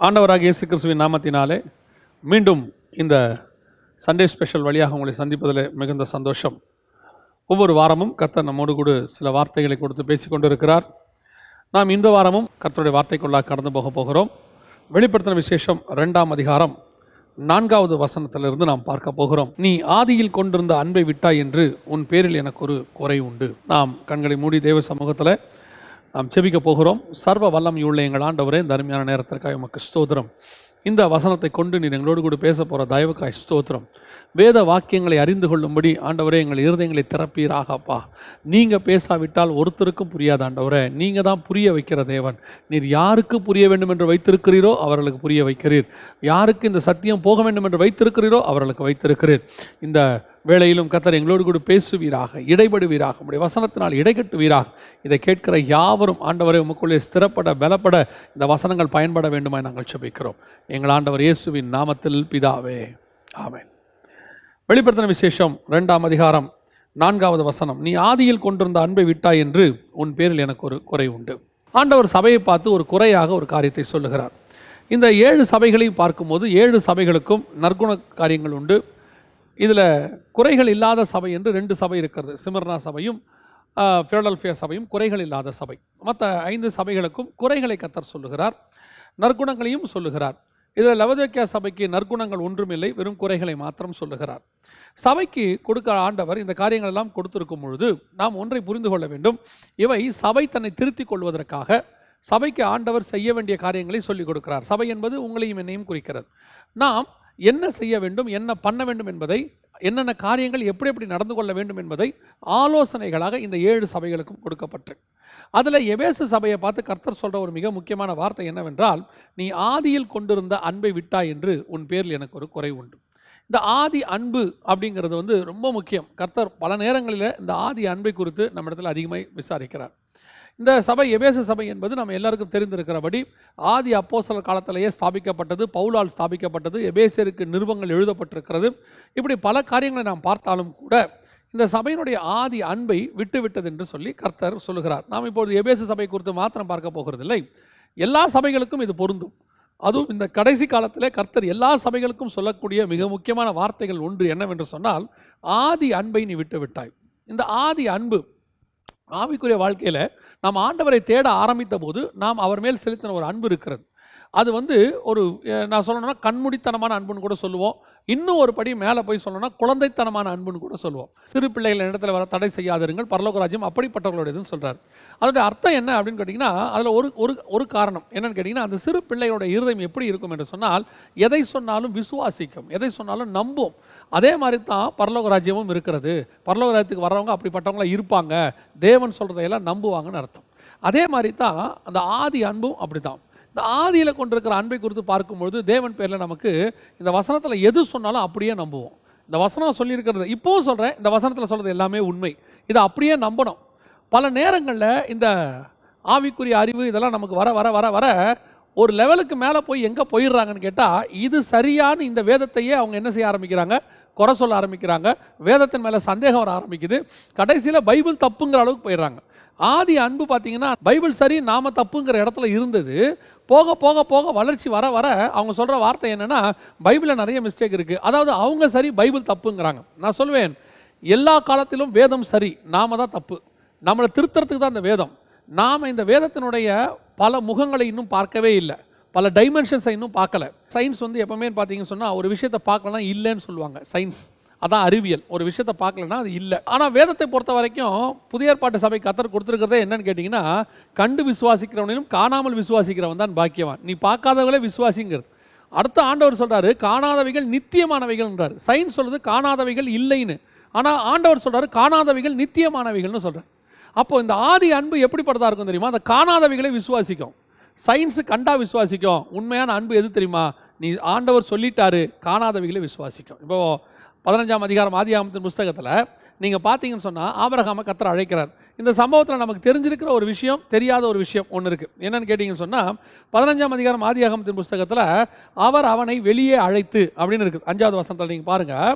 ஆண்டவராகிய இயேசு கிறிஸ்துவின் நாமத்தினாலே மீண்டும் இந்த சண்டே ஸ்பெஷல் வழியாக உங்களை சந்திப்பதில் மிகுந்த சந்தோஷம். ஒவ்வொரு வாரமும் கர்த்தர் நம்மோடு கூட சில வார்த்தைகளை கொடுத்து பேசிக்கொண்டிருக்கிறார். நாம் இந்த வாரமும் கர்த்தருடைய வார்த்தைக்குள்ளாக கடந்து போகிறோம். வெளிப்படுத்தின விசேஷம் 2ஆம் அதிகாரம் 4வது வசனத்திலிருந்து நாம் பார்க்க போகிறோம். நீ ஆதியில் கொண்டிருந்த அன்பை விட்டாய் என்று உன் பேரில் எனக்கு ஒரு குறை உண்டு. நாம் கண்களை மூடி தேவ சமூகத்தில் நாம் செபிக்க போகிறோம். சர்வ வல்லமையுள்ள எங்கள் ஆண்டவரே, இந்த அருமையான நேரத்திற்காக உமக்கு ஸ்தோத்திரம். இந்த வசனத்தை கொண்டு நீர் எங்களோடு கூட பேச போகிற தயவுக்காய் ஸ்தோத்திரம். வேத வாக்கியங்களை அறிந்து கொள்ளும்படி ஆண்டவரே எங்கள் இருதயங்களை திறப்பீராகப்பா. நீங்கள் பேசாவிட்டால் ஒருத்தருக்கும் புரியாது ஆண்டவரே. நீங்கள் தான் புரிய வைக்கிற தேவன். நீர் யாருக்கு புரிய வேண்டும் என்று வைத்திருக்கிறீரோ அவர்களுக்கு புரிய வைக்கிறீர். யாருக்கு இந்த சத்தியம் போக வேண்டும் என்று வைத்திருக்கிறீரோ அவர்களுக்கு வைத்திருக்கிறீர். இந்த வேளையிலும் கர்த்தர் எங்களோடு கூட பேசுவீராக, இடைபடுவீராக, உம்முடைய வசனத்தினால் இடைக்கட்டுவீராக. இதை கேட்கிற யாவரும் ஆண்டவரை உமக்குள்ளே ஸ்திரப்பட பலப்பட இந்த வசனங்கள் பயன்பட வேண்டுமாய் நாங்கள் செபிக்கிறோம். எங்கள் ஆண்டவர் இயேசுவின் நாமத்தில் பிதாவே, ஆமென். வெளிப்படுத்தின விசேஷம் 2ஆம் அதிகாரம் 4வது வசனம். நீ ஆதியில் கொண்டிருந்த அன்பை விட்டாய் என்று உன் பேரில் எனக்கு ஒரு குறை உண்டு. ஆண்டவர் சபையை பார்த்து ஒரு குறையாக ஒரு காரியத்தை சொல்லுகிறார். இந்த 7 சபைகளையும் பார்க்கும்போது 7 சபைகளுக்கும் நற்குண காரியங்கள் உண்டு. இதில் குறைகள் இல்லாத சபை என்று 2 சபை இருக்கிறது. சிமர்னா சபையும் பிலடெல்பியா சபையும் குறைகள் இல்லாத சபை. மற்ற 5 சபைகளுக்கும் குறைகளை கர்த்தர் சொல்லுகிறார், நற்குணங்களையும் சொல்லுகிறார். இதில் லவோதிக்கேயா சபைக்கு நற்குணங்கள் ஒன்றுமில்லை, வெறும் குறைகளை மாத்திரம் சொல்லுகிறார். சபைக்கு கொடுக்க ஆண்டவர் இந்த காரியங்கள் எல்லாம் கொடுத்திருக்கும் பொழுது நாம் ஒன்றை புரிந்து கொள்ள வேண்டும். இவை சபை தன்னை திருத்திக் கொள்வதற்காக சபைக்கு ஆண்டவர் செய்ய வேண்டிய காரியங்களை சொல்லிக் கொடுக்கிறார். சபை என்பது உங்களையும் என்னையும் குறிக்கிறது. நாம் என்ன செய்ய வேண்டும், என்ன பண்ண வேண்டும் என்பதை, என்னென்ன காரியங்கள் எப்படி எப்படி நடந்து கொள்ள வேண்டும் என்பதை ஆலோசனைகளாக இந்த 7 சபைகளுக்கும் கொடுக்கப்பட்டு, அதில் எபேசு சபையை பார்த்து கர்த்தர் சொல்கிற ஒரு மிக முக்கியமான வார்த்தை என்னவென்றால், நீ ஆதியில் கொண்டிருந்த அன்பை விட்டாய் என்று உன் பேரில் எனக்கு ஒரு குறை உண்டு. இந்த ஆதி அன்பு அப்படிங்கிறது ரொம்ப முக்கியம். கர்த்தர் பல நேரங்களில் இந்த ஆதி அன்பை குறித்து நம்ம இடத்துல அதிகமாக விசாரிக்கிறார். இந்த சபை எபேசு சபை என்பது நம்ம எல்லாருக்கும் தெரிந்திருக்கிறபடி ஆதி அப்போஸ்தலர் காலத்திலேயே ஸ்தாபிக்கப்பட்டது, பவுலால் ஸ்தாபிக்கப்பட்டது, எபேசியருக்கு நிருபங்கள் எழுதப்பட்டிருக்கிறது. இப்படி பல காரியங்களை நாம் பார்த்தாலும் கூட இந்த சபையினுடைய ஆதி அன்பை விட்டுவிட்டது என்று சொல்லி கர்த்தர் சொல்லுகிறார். நாம் இப்பொழுது எபேசு சபை குறித்து மாத்திரம் பார்க்க போகிறதில்லை, எல்லா சபைகளுக்கும் இது பொருந்தும். அதுவும் இந்த கடைசி காலத்திலே கர்த்தர் எல்லா சபைகளுக்கும் சொல்லக்கூடிய மிக முக்கியமான வார்த்தைகள் ஒன்று என்னவென்று சொன்னால், ஆதி அன்பை நீ விட்டு விட்டாய். இந்த ஆதி அன்பு ஆவிக்குரிய வாழ்க்கையில் நாம் ஆண்டவரை தேட ஆரம்பித்த போது நாம் அவர் மேல் செலுத்தின ஒரு அன்பு இருக்கிறது. அது ஒரு நான் சொல்லணும்னா கண்மூடித்தனமான அன்புன்னு கூட சொல்லுவோம். இன்னும் ஒரு படி மேலே போய் சொல்லணும்னா குழந்தைத்தனமான அன்புன்னு கூட சொல்லுவோம். சிறு பிள்ளைகள் இடத்துல வர தடை செய்யாதிருங்கள், பரலோக ராஜ்யம் அப்படிப்பட்டவர்களுடையதுன்னு சொல்கிறார். அதோடைய அர்த்தம் என்ன அப்படின்னு கேட்டிங்கன்னா, அதில் ஒரு காரணம் என்னென்னு கேட்டிங்கன்னா, அந்த சிறு பிள்ளையோட இருதயம் எப்படி இருக்கும் என்று சொன்னால், எதை சொன்னாலும் விசுவாசிக்கும், எதை சொன்னாலும் நம்பும். அதே மாதிரி தான் பரலோக ராஜ்யமும் இருக்கிறது. பரலோக ராஜ்யத்துக்கு வர்றவங்க அப்படிப்பட்டவங்களாம் இருப்பாங்க, தேவன் சொல்கிறதையெல்லாம் நம்புவாங்கன்னு அர்த்தம். அதே மாதிரி தான் அந்த ஆதி அன்பும் அப்படி தான். இந்த ஆதியில் கொண்டிருக்கிற அன்பை குறித்து பார்க்கும்பொழுது தேவன் பேரில் நமக்கு இந்த வசனத்தில் எது சொன்னாலும் அப்படியே நம்புவோம். இந்த வசனம் சொல்லியிருக்கிறது, இப்போவும் சொல்கிறேன், இந்த வசனத்தில் சொல்கிறது எல்லாமே உண்மை, இதை அப்படியே நம்பணும். பல நேரங்களில் இந்த ஆவிக்குரிய அறிவு இதெல்லாம் நமக்கு வர வர வர வர ஒரு லெவலுக்கு மேலே போய் எங்கே போயிடுறாங்கன்னு கேட்டால், இது சரியான இந்த வேதத்தையே அவங்க என்ன செய்ய ஆரம்பிக்கிறாங்க, குறை சொல்ல ஆரம்பிக்கிறாங்க. வேதத்தின் மேலே சந்தேகம் வர ஆரம்பிக்குது. கடைசியில் பைபிள் தப்புங்கிற அளவுக்கு போயிடுறாங்க. ஆதி அன்பு பார்த்தீங்கன்னா பைபிள் சரி நாம தப்புங்கிற இடத்துல இருந்தது. போக போக போக வளர்ச்சி வர வர அவங்க சொல்கிற வார்த்தை என்னென்னா, பைபிளில் நிறைய மிஸ்டேக் இருக்குது, அதாவது அவங்க சரி பைபிள் தப்புங்கிறாங்க. நான் சொல்வேன், எல்லா காலத்திலும் வேதம் சரி, நாம தான் தப்பு. நம்மளை திருத்தறதுக்கு தான் இந்த வேதம். நாம் இந்த வேதத்தினுடைய பல முகங்களை இன்னும் பார்க்கவே இல்லை, பல டைமென்ஷன்ஸை இன்னும் பார்க்கல. சயின்ஸ் எப்பவுமே பார்த்தீங்கன்னு சொன்னால் ஒரு விஷயத்தை பார்க்கலன்னா இல்லைன்னு சொல்லுவாங்க. சயின்ஸ் அதான் அறிவியல். ஒரு விஷயத்தை பார்க்கலன்னா அது இல்லை. ஆனால் வேதத்தை பொறுத்த வரைக்கும் புதிய ஏற்பாட்டு சபை கர்த்தர் கொடுத்துருக்கிறதே என்னன்னு கேட்டிங்கன்னா, கண்டு விசுவாசிக்கிறவனையும் காணாமல் விசுவாசிக்கிறவன் தான் பாக்கியவான். நீ பார்க்காதவங்களே விசுவாசிங்கிறது. அடுத்த ஆண்டவர் சொல்கிறாரு, காணாதவைகள் நித்தியமானவைகள்ன்றார். சயின்ஸ் சொல்கிறது காணாதவைகள் இல்லைன்னு, ஆனால் ஆண்டவர் சொல்கிறாரு காணாதவைகள் நித்தியமானவைகள்னு சொல்கிறார். அப்போ இந்த ஆதி அன்பு எப்படிப்பட்டதாக இருக்கும் தெரியுமா? அந்த காணாதவைகளை விசுவாசிக்கும். சயின்ஸு கண்டா விசுவாசிக்கும். உண்மையான அன்பு எது தெரியுமா? நீ ஆண்டவர் சொல்லிட்டாரு, காணாதவைகளை விசுவாசிக்கும். இப்போது 15ஆம் அதிகாரம் ஆதியாகமத்தின் புஸ்தகத்தில் நீங்கள் பார்த்தீங்கன்னு சொன்னால், ஆபிரகாமை கர்த்தர் அழைக்கிறார். இந்த சம்பவத்தில் நமக்கு தெரிஞ்சிருக்கிற ஒரு விஷயம், தெரியாத ஒரு விஷயம் ஒன்று இருக்குது. என்னென்னு கேட்டிங்கன்னு சொன்னால், 15ஆம் அதிகாரம் ஆதியாகமத்தின் புஸ்தகத்தில் அவர் அவனை வெளியே அழைத்து அப்படின்னு இருக்குது. 5வது வசனத்தில் நீங்கள் பாருங்கள்,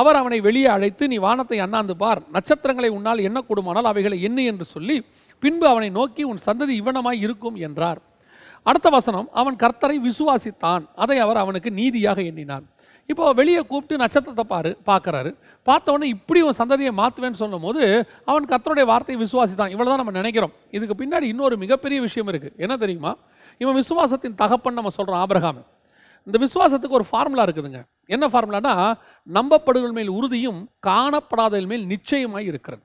அவர் அவனை வெளியே அழைத்து, நீ வானத்தை அண்ணாந்து பார், நட்சத்திரங்களை உன்னால் எண்ணக்கூடுமானால் அவைகளை எண்ணு என்று சொல்லி, பின்பு அவனை நோக்கி, உன் சந்ததி இவ்வனமாய் இருக்கும் என்றார். அடுத்த வசனம், அவன் கர்த்தரை விசுவாசித்தான், அதை அவர் அவனுக்கு நீதியாக எண்ணினார். இப்போ வெளியே கூப்பிட்டு நட்சத்திரத்தை பார்க்குறாரு. பார்த்த உடனே இப்படி ஒரு சந்ததியை மாற்றுவேன்னு சொல்லும் போது அவன் கர்த்தருடைய வார்த்தையை விசுவாசித்தான். இவ்வளோ தான் நம்ம நினைக்கிறோம். இதுக்கு பின்னாடி இன்னொரு மிகப்பெரிய விஷயம் இருக்குது. என்ன தெரியுமா? இவன் விசுவாசத்தின் தகப்பன் நம்ம சொல்கிறோம் ஆபிரகாம். இந்த விசுவாசத்துக்கு ஒரு ஃபார்முலா இருக்குதுங்க. என்ன ஃபார்முலானா, நம்பப்படுதல் மேல் உறுதியும் காணப்படாதல் மேல் நிச்சயமாய் இருக்கிறது.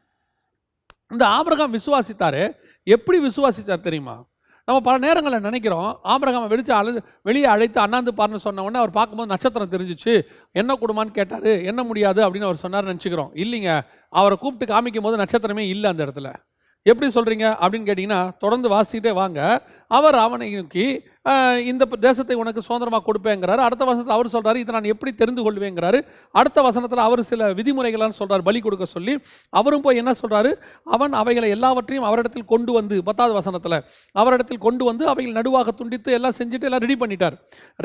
இந்த ஆபிரகாம் விசுவாசித்தாரு. எப்படி விசுவாசித்தார் தெரியுமா? நம்ம பல நேரங்களில் நினைக்கிறோம், ஆபிரகாமை வெளியே அழைத்து அண்ணாந்து பாருன்னு சொன்ன உடனே அவர் பார்க்கும்போது நட்சத்திரம் தெரிஞ்சிச்சு, என்ன கொடுமான்னு கேட்டார், என்ன முடியாது அப்படின்னு அவர் சொன்னார் நினச்சிக்கிறோம். இல்லைங்க, அவரை கூப்பிட்டு காமிக்கும் போது நட்சத்திரமே இல்லை அந்த இடத்துல. எப்படி சொல்கிறீங்க அப்படின்னு கேட்டிங்கன்னா, தொடர்ந்து வாசிக்கிட்டே வாங்க. அவர் அவனை நோக்கி இந்த தேசத்தை உனக்கு சுதந்திரமாக கொடுப்பேங்கிறாரு. அடுத்த வசனத்தில் அவர் சொல்கிறாரு, இதை நான் எப்படி தெரிந்து கொள்வேங்கிறாரு. அடுத்த வசனத்தில் அவர் சில விதிமுறைகள்லாம் சொல்கிறார், பலி கொடுக்க சொல்லி. அவரும் போய் என்ன சொல்கிறாரு, அவன் அவைகளை எல்லாவற்றையும் அவரிடத்தில் கொண்டு வந்து, 10வது வசனத்தில் அவரிடத்தில் கொண்டு வந்து அவைகள் நடுவாக துண்டித்து எல்லாம் செஞ்சுட்டு எல்லாம் ரெடி பண்ணிட்டார்.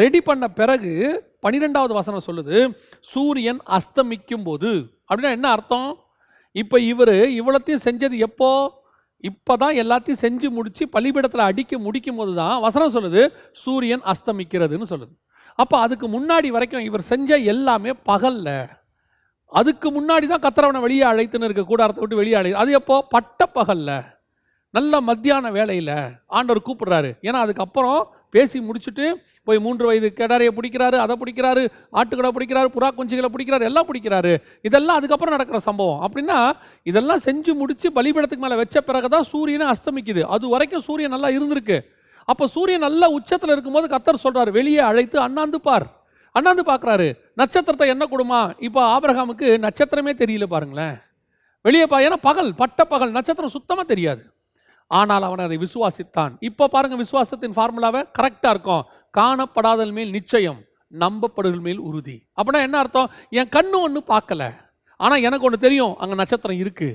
ரெடி பண்ண பிறகு 12வது வசனம் சொல்லுது, சூரியன் அஸ்தமிக்கும் போது. அப்படின்னா என்ன அர்த்தம்? இப்போ இவர் இவ்வளோத்தையும் செஞ்சது எப்போ? இப்போ தான் எல்லாத்தையும் செஞ்சு முடித்து பலிபீடத்தில் அடிக்க முடிக்கும் போது தான் வசனம் சொல்லுது சூரியன் அஸ்தமிக்கிறதுன்னு சொல்லுது. அப்போ அதுக்கு முன்னாடி வரைக்கும் இவர் செஞ்ச எல்லாமே பகலில். அதுக்கு முன்னாடி தான் கர்த்தரவனை வெளியே அழைத்துன்னு இருக்க, கூடாரத்தை விட்டு வெளியே அழை. அது எப்போ? பட்ட பகலில், நல்ல மத்தியான வேலையில் ஆண்டவர் கூப்பிடுறாரு. ஏன்னா அதுக்கப்புறம் பேசி முடிச்சுட்டு போய் 3 வயது கேடாரியை பிடிக்கிறாரு, அதை பிடிக்கிறாரு, ஆட்டுக்கடை பிடிக்கிறாரு, புறா குஞ்சுகளை பிடிக்கிறாரு, எல்லாம் பிடிக்கிறாரு. இதெல்லாம் அதுக்கப்புறம் நடக்கிற சம்பவம். அப்படின்னா இதெல்லாம் செஞ்சு முடித்து பலிபீடத்துக்கு மேலே வச்ச பிறகு தான் சூரியனை அஸ்தமிக்குது. அது வரைக்கும் சூரியன் நல்லா இருந்திருக்கு. அப்போ சூரியன் நல்லா உச்சத்தில் இருக்கும்போது கர்த்தர் சொல்கிறார், வெளியே அழைத்து அண்ணாந்து பார். அண்ணாந்து பார்க்குறாரு, நட்சத்திரத்தை என்ன கொடுமா? இப்போ ஆபிரகாமுக்கு நட்சத்திரமே தெரியல பாருங்களேன். வெளியே ஏன்னா பகல், பட்ட பகல், நட்சத்திரம் சுத்தமாக தெரியாது. ஆனால் அவன் அதை விசுவாசித்தான். இப்போ பாருங்க, விசுவாசத்தின் ஃபார்முலாவை கரெக்டாக இருக்கும். காணப்படாதல் மேல் நிச்சயம், நம்பப்படுதல் மேல் உறுதி. அப்படின்னா என்ன அர்த்தம்? என் கண்ணு ஒன்று பார்க்கல, ஆனால் எனக்கு ஒன்று தெரியும், அங்கே நட்சத்திரம் இருக்கு.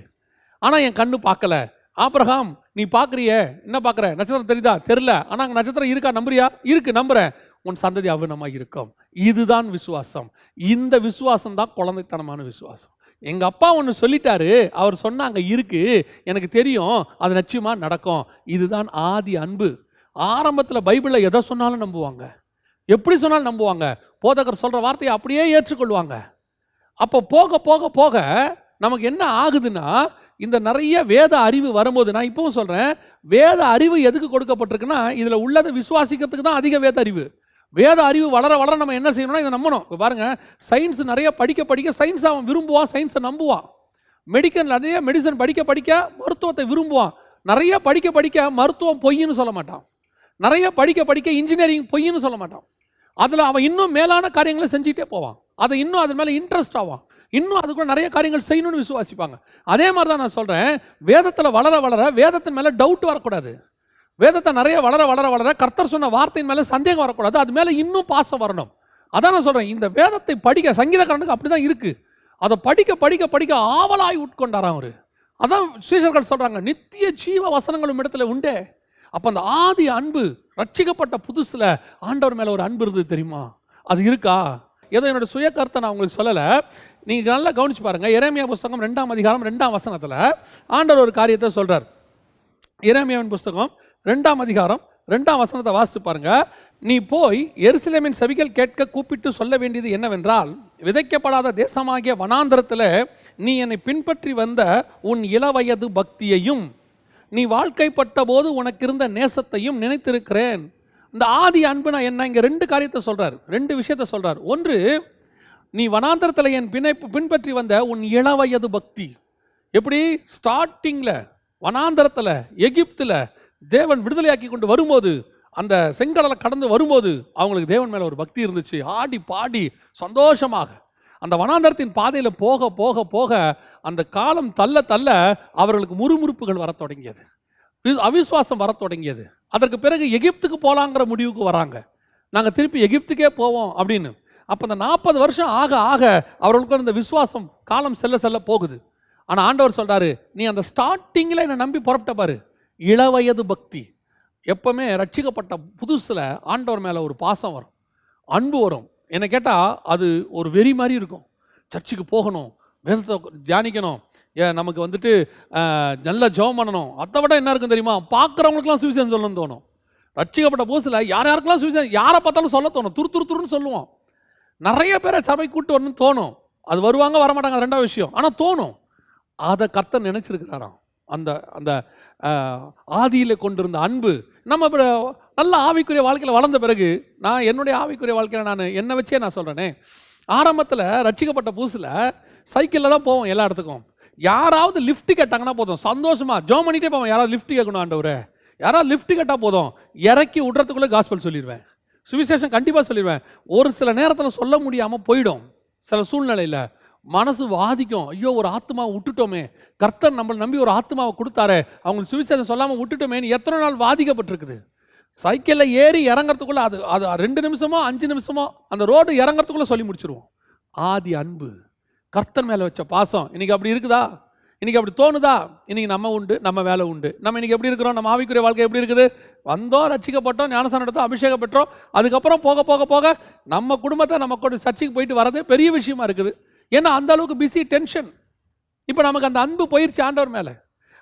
ஆனால் என் கண்ணு பார்க்கல. ஆபிரகாம், நீ பார்க்குறிய, என்ன பார்க்குற? நட்சத்திரம் தெரியுதா? தெரியல, ஆனால் அங்கே நட்சத்திரம் இருக்கா? நம்புறியா? இருக்கு, நம்புறேன். உன் சந்ததி அவ்விதமாக இருக்கும். இதுதான் விசுவாசம். இந்த விசுவாசம் தான் குழந்தைத்தனமான விசுவாசம். எங்கள் அப்பா ஒன்று சொல்லிட்டாரு, அவர் சொன்னாங்க இருக்கு, எனக்கு தெரியும், அது நிச்சயமாக நடக்கும். இதுதான் ஆதி அன்பு. ஆரம்பத்தில் பைபிளில் எதை சொன்னாலும் நம்புவாங்க, எப்படி சொன்னாலும் நம்புவாங்க. போதகர் சொல்கிற வார்த்தையை அப்படியே ஏற்றுக்கொள்வாங்க. அப்போ போக போக போக நமக்கு என்ன ஆகுதுன்னா, இந்த நிறைய வேத அறிவு வரும்போது, நான் இப்பவும் சொல்கிறேன், வேத அறிவு எதுக்கு கொடுக்கப்பட்டிருக்குன்னா, இதில் உள்ளதை விசுவாசிக்கிறதுக்கு தான் அதிக வேத அறிவு. வேத அறிவு வளர வளர நம்ம என்ன செய்யணும்னா இதை நம்பணும். இப்போ பாருங்கள், சயின்ஸ் நிறைய படிக்க படிக்க சயின்ஸ் அவன் விரும்புவான், சயின்ஸை நம்புவான். மெடிக்கல் நிறைய மெடிசன் படிக்க படிக்க மருத்துவத்தை விரும்புவான். நிறைய படிக்க படிக்க மருத்துவம் பொய்ன்னு சொல்ல மாட்டான். நிறைய படிக்க படிக்க இன்ஜினியரிங் பொய்ன்னு சொல்ல மாட்டான். அதில் அவன் இன்னும் மேலான காரியங்களை செஞ்சுட்டே போவான். அதை இன்னும் அது மேலே இன்ட்ரெஸ்ட் ஆவான். இன்னும் அதுக்குள்ள நிறைய காரியங்கள் செய்யணும்னு விசுவாசிப்பாங்க. அதே மாதிரி தான் நான் சொல்கிறேன், வேதத்தில் வளர வளர வேதத்தின் மேலே டவுட் வரக்கூடாது. வேதத்தை நிறைய வளர வளர வளர கர்த்தர் சொன்ன வார்த்தையின் மேலே சந்தேகம் வரக்கூடாது. அது மேலே இன்னும் பாசம் வரணும். அதான் நான் சொல்கிறேன், இந்த வேதத்தை படிக்க சங்கீதக்காரனுக்கு அப்படி தான் இருக்குது. அதை படிக்க படிக்க படிக்க ஆவலாய் உட்கொண்டாராம் அவர். அதான் சீஷர்கள் சொல்கிறாங்க, நித்திய ஜீவ வசனங்களும் இடத்துல உண்டே. அப்போ அந்த ஆதி அன்பு, ரட்சிக்கப்பட்ட புதுசில் ஆண்டவர் மேலே ஒரு அன்பு இருந்தது தெரியுமா? அது இருக்கா? ஏதோ என்னோட சுய கருத்தை நான் உங்களுக்கு சொல்லலை, நீங்கள் நல்லா கவனிச்சு பாருங்கள். எரேமியா புஸ்தகம் 2ஆம் அதிகாரம் 2ஆம் வசனத்தில் ஆண்டவர் ஒரு காரியத்தை சொல்கிறார். எரேமியாவின் புஸ்தகம் 2ஆம் அதிகாரம் 2ஆம் வசனத்தை வாசித்து பாருங்க. நீ போய் எருசலேமின் செவிகள் கேட்க கூப்பிட்டு சொல்ல வேண்டியது என்னவென்றால், விதைக்கப்படாத தேசமாகிய வனாந்தரத்தில் நீ என்னை பின்பற்றி வந்த உன் இளவயது பக்தியையும் நீ வாழ்க்கைப்பட்ட போது உனக்கு இருந்த நேசத்தையும் நினைத்திருக்கிறேன். இந்த ஆதி அன்புனா என்ன? இங்கே 2 காரியத்தை சொல்றார், 2 விஷயத்தை சொல்றார். ஒன்று, நீ வனாந்தரத்தில் என் பின்பற்றி வந்த உன் இளவயது பக்தி. எப்படி? ஸ்டார்டிங்கில் வனாந்தரத்தில் எகிப்தில் தேவன் விடுதலையாக்கி கொண்டு வரும்போது, அந்த செங்கடலை கடந்து வரும்போது அவங்களுக்கு தேவன் மேலே ஒரு பக்தி இருந்துச்சு. ஆடி பாடி சந்தோஷமாக அந்த வனாந்தரத்தின் பாதையில் போக போக போக அந்த காலம் தள்ள தள்ள அவர்களுக்கு முறுமுறுப்புகள் வர தொடங்கியது, அவிசுவாசம் வர தொடங்கியது. அதற்கு பிறகு எகிப்துக்கு போகலாங்கிற முடிவுக்கு வராங்க, நாங்கள் திருப்பி எகிப்துக்கே போவோம் அப்படின்னு. அப்போ அந்த 40 வருஷம் ஆக ஆக அவர்களுக்கு அந்த விசுவாசம் காலம் செல்ல செல்ல போகுது. ஆனால் ஆண்டவர் சொல்கிறாரு, நீ அந்த ஸ்டார்டிங்கில் என்னை நம்பி புறப்பட்ட பாரு, இளவயது பக்தி. எப்பவுமே ரட்சிக்கப்பட்ட புதுசில் ஆண்டவர் மேலே ஒரு பாசம் வரும், அன்பு வரும். என்னை கேட்டால் அது ஒரு வெறி மாதிரி இருக்கும். சர்ச்சுக்கு போகணும், வேதத்தை தியானிக்கணும், நமக்கு வந்துட்டு நல்ல ஜெபம் பண்ணணும். அதை விட என்ன இருக்கும் தெரியுமா? பார்க்குறவங்களுக்குலாம் சுவிசேஷம் சொல்லணும்னு தோணும். ரட்சிக்கப்பட்ட புதுசில் யாருக்கெல்லாம் சுவிசேஷம் யாரை பார்த்தாலும் சொல்ல தோணும், துருன்னு சொல்லுவோம். நிறைய பேரை சபை கூட்டு வரணும்னு தோணும். அது வருவாங்க வரமாட்டாங்க ரெண்டாவது விஷயம், ஆனால் தோணும். அதை கர்த்தர் நினைச்சிருக்கிறாராம். அந்த அந்த ஆதியில் கொண்டிருந்த அன்பு நம்ம நல்ல ஆவிக்குரிய வாழ்க்கையில் வளர்ந்த பிறகு, நான் என்னுடைய ஆவிக்குரிய வாழ்க்கையில் நான் என்னை வச்சே நான் சொல்கிறேனே, ஆரம்பத்தில் ரட்சிக்கப்பட்ட புதுசில் சைக்கிளில் தான் போவோம் எல்லா இடத்துக்கும். யாராவது லிஃப்ட் கேட்டாங்கன்னா போதும் சந்தோஷமாக ஜோம் பண்ணிகிட்டே போவோம். யாராவது லிஃப்ட் கேட்கணும் ஆண்டவரே, யாராவது லிஃப்ட் கேட்டால் போதும் இறக்கி விடுறதுக்குள்ளே காஸ்பல் சொல்லிடுவேன், சுவிசேஷம் கண்டிப்பாக சொல்லிடுவேன். ஒரு சில நேரத்தில் சொல்ல முடியாமல் போயிடும். சில சூழ்நிலையில் மனசு வாதிக்கும், ஐயோ ஒரு ஆத்மாவை விட்டுட்டோமே, கர்த்தர் நம்மளை நம்பி ஒரு ஆத்மாவை கொடுத்தாரு, அவங்களுக்கு சுவிசேஷம் சொல்லாமல் விட்டுட்டோமேன்னு எத்தனை நாள் வாதிக்கப்பட்டிருக்குது. சைக்கிளில் ஏறி இறங்கிறதுக்குள்ளே அது அது 2 நிமிஷமோ 5 நிமிஷமோ அந்த ரோடு இறங்கிறதுக்குள்ளே சொல்லி முடிச்சிருவோம். ஆதி அன்பு, கர்த்தர் மேலே வச்ச பாசம். இன்றைக்கி அப்படி இருக்குதா? இன்றைக்கி அப்படி தோணுதா? இன்றைக்கி நம்ம உண்டு, நம்ம வேலை உண்டு. நம்ம இன்றைக்கி எப்படி இருக்கிறோம்? நம்ம ஆவிக்குரிய வாழ்க்கை எப்படி இருக்குது? வந்தோம், ரட்சிக்கப்பட்டோம், ஞானஸ்நானம் எடுத்தோம், அபிஷேகம் பெற்றோம். அதுக்கப்புறம் போக போக போக நம்ம குடும்பத்தை நம்ம கூட சர்ச்சுக்கு போயிட்டு வரதே பெரிய விஷயமா இருக்குது. ஏன்னா அந்த அளவுக்கு பிஸி, டென்ஷன். இப்போ நமக்கு அந்த அன்பு போயிடுச்சு ஆண்டவர் மேலே.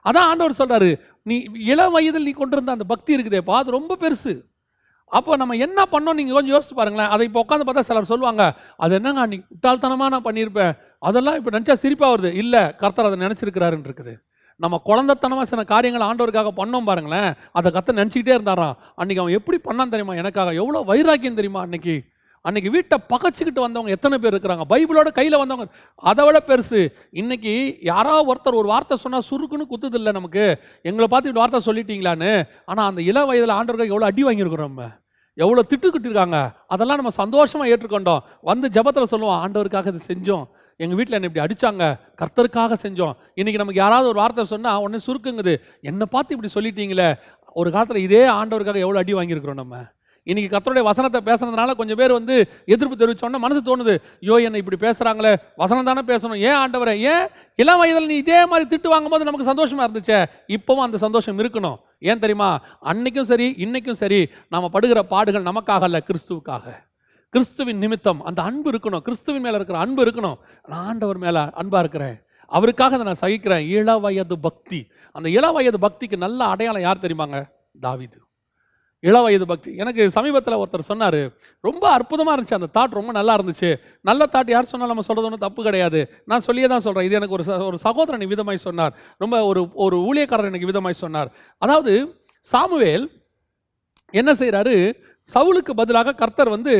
அதான் ஆண்டவர் சொல்கிறாரு, நீ இளம் வயதில் நீ கொண்டிருந்த அந்த பக்தி இருக்குதேப்பா, அது ரொம்ப பெருசு. அப்போ நம்ம என்ன பண்ணோம் நீங்கள் கொஞ்சம் யோசிச்சு பாருங்களேன். அதை இப்போ உட்காந்து பார்த்தா சிலர் சொல்லுவாங்க, அது என்னங்க நீ முட்டாள்தனமாக நான் பண்ணியிருப்பேன், அதெல்லாம் இப்போ நினச்சா சிரிப்பாக வருது. இல்லை, கர்த்தர் அதை நினச்சிருக்கிறாருன்னு இருக்குது. நம்ம குழந்தைத்தனமாக சில காரியங்கள் ஆண்டவருக்காக பண்ணோம் பாருங்களேன், அதை கர்த்தர் நினச்சிக்கிட்டே இருந்தாராம். அன்றைக்கி அவன் எப்படி பண்ணான் தெரியுமா? எனக்காக எவ்வளோ வைராக்கியம் தெரியுமா? அன்னைக்கு வீட்டை பகச்சிக்கிட்டு வந்தவங்க எத்தனை பேர் இருக்கிறாங்க, பைபிளோட கையில் வந்தவங்க. அதை விட பெருசு, இன்னைக்கு யாராவது ஒருத்தர் ஒரு வார்த்தை சொன்னால் சுருக்குன்னு குத்துது இல்லை நமக்கு, எங்களை பார்த்து இப்படி வார்த்தை சொல்லிட்டீங்களான்னு. ஆனால் அந்த இள வயதில் ஆண்டவர்கள் எவ்வளோ அடி வாங்கியிருக்கிறோம், நம்ம எவ்வளோ திட்டுக்கிட்டு இருக்காங்க, அதெல்லாம் நம்ம சந்தோஷமாக ஏற்றுக்கொண்டோம். வந்து ஜெபத்தில் சொல்லுவோம், ஆண்டவருக்காக இது செஞ்சோம், எங்கள் வீட்டில் என்னை இப்படி அடித்தாங்க, கர்த்தருக்காக செஞ்சோம். இன்றைக்கி நமக்கு யாராவது ஒரு வார்த்தை சொன்னால் உடனே சுருக்குங்குது, என்னை பார்த்து இப்படி சொல்லிட்டீங்களே. ஒரு காலத்தில் இதே ஆண்டவருக்காக எவ்வளோ அடி வாங்கியிருக்கிறோம் நம்ம. இன்றைக்கி கர்த்தருடைய வசனத்தை பேசுனதுனால கொஞ்சம் பேர் வந்து எதிர்ப்பு தெரிவித்தோன்னே மனசு தோணுது, ஐயோ என்னை இப்படி பேசுகிறாங்களே, வசனம் தானே பேசணும், ஏன் ஆண்டவரே, ஏன் இளம் வயதில் நீ இதே மாதிரி திட்டு வாங்கும்போது நமக்கு சந்தோஷமாக இருந்துச்சே, இப்போவும் அந்த சந்தோஷம் இருக்கணும். ஏன் தெரியுமா? அன்னைக்கும் சரி இன்னைக்கும் சரி நாம் படுகிற பாடுகள் நமக்காக அல்ல, கிறிஸ்துவுக்காக, கிறிஸ்துவின் நிமித்தம். அந்த அன்பு இருக்கணும், கிறிஸ்துவின் மேலே இருக்கிற அன்பு இருக்கணும். நான் ஆண்டவர் மேலே அன்பாக இருக்கிறேன், அவருக்காக அதை நான் சகிக்கிறேன். இள வயது பக்தி. அந்த இள வயது பக்திக்கு நல்ல அடையாளம் யார் தெரியுமாங்க? தாவீது. இள வயது பக்தி. எனக்கு சமீபத்தில் ஒருத்தர் சொன்னார், ரொம்ப அற்புதமாக இருந்துச்சு, அந்த தாட் ரொம்ப நல்லா இருந்துச்சு. நல்ல தாட் யார் சொன்னாலும் நம்ம சொல்கிறது ஒன்றும் தப்பு கிடையாது, நான் சொல்லியே தான் சொல்கிறேன். இது எனக்கு ஒரு சகோதரன் விதமாய் சொன்னார், ரொம்ப ஒரு ஊழியக்காரர் எனக்கு விதமாய் சொன்னார். அதாவது சாமுவேல் என்ன செய்கிறாரு, சவுலுக்கு பதிலாக கர்த்தர் வந்து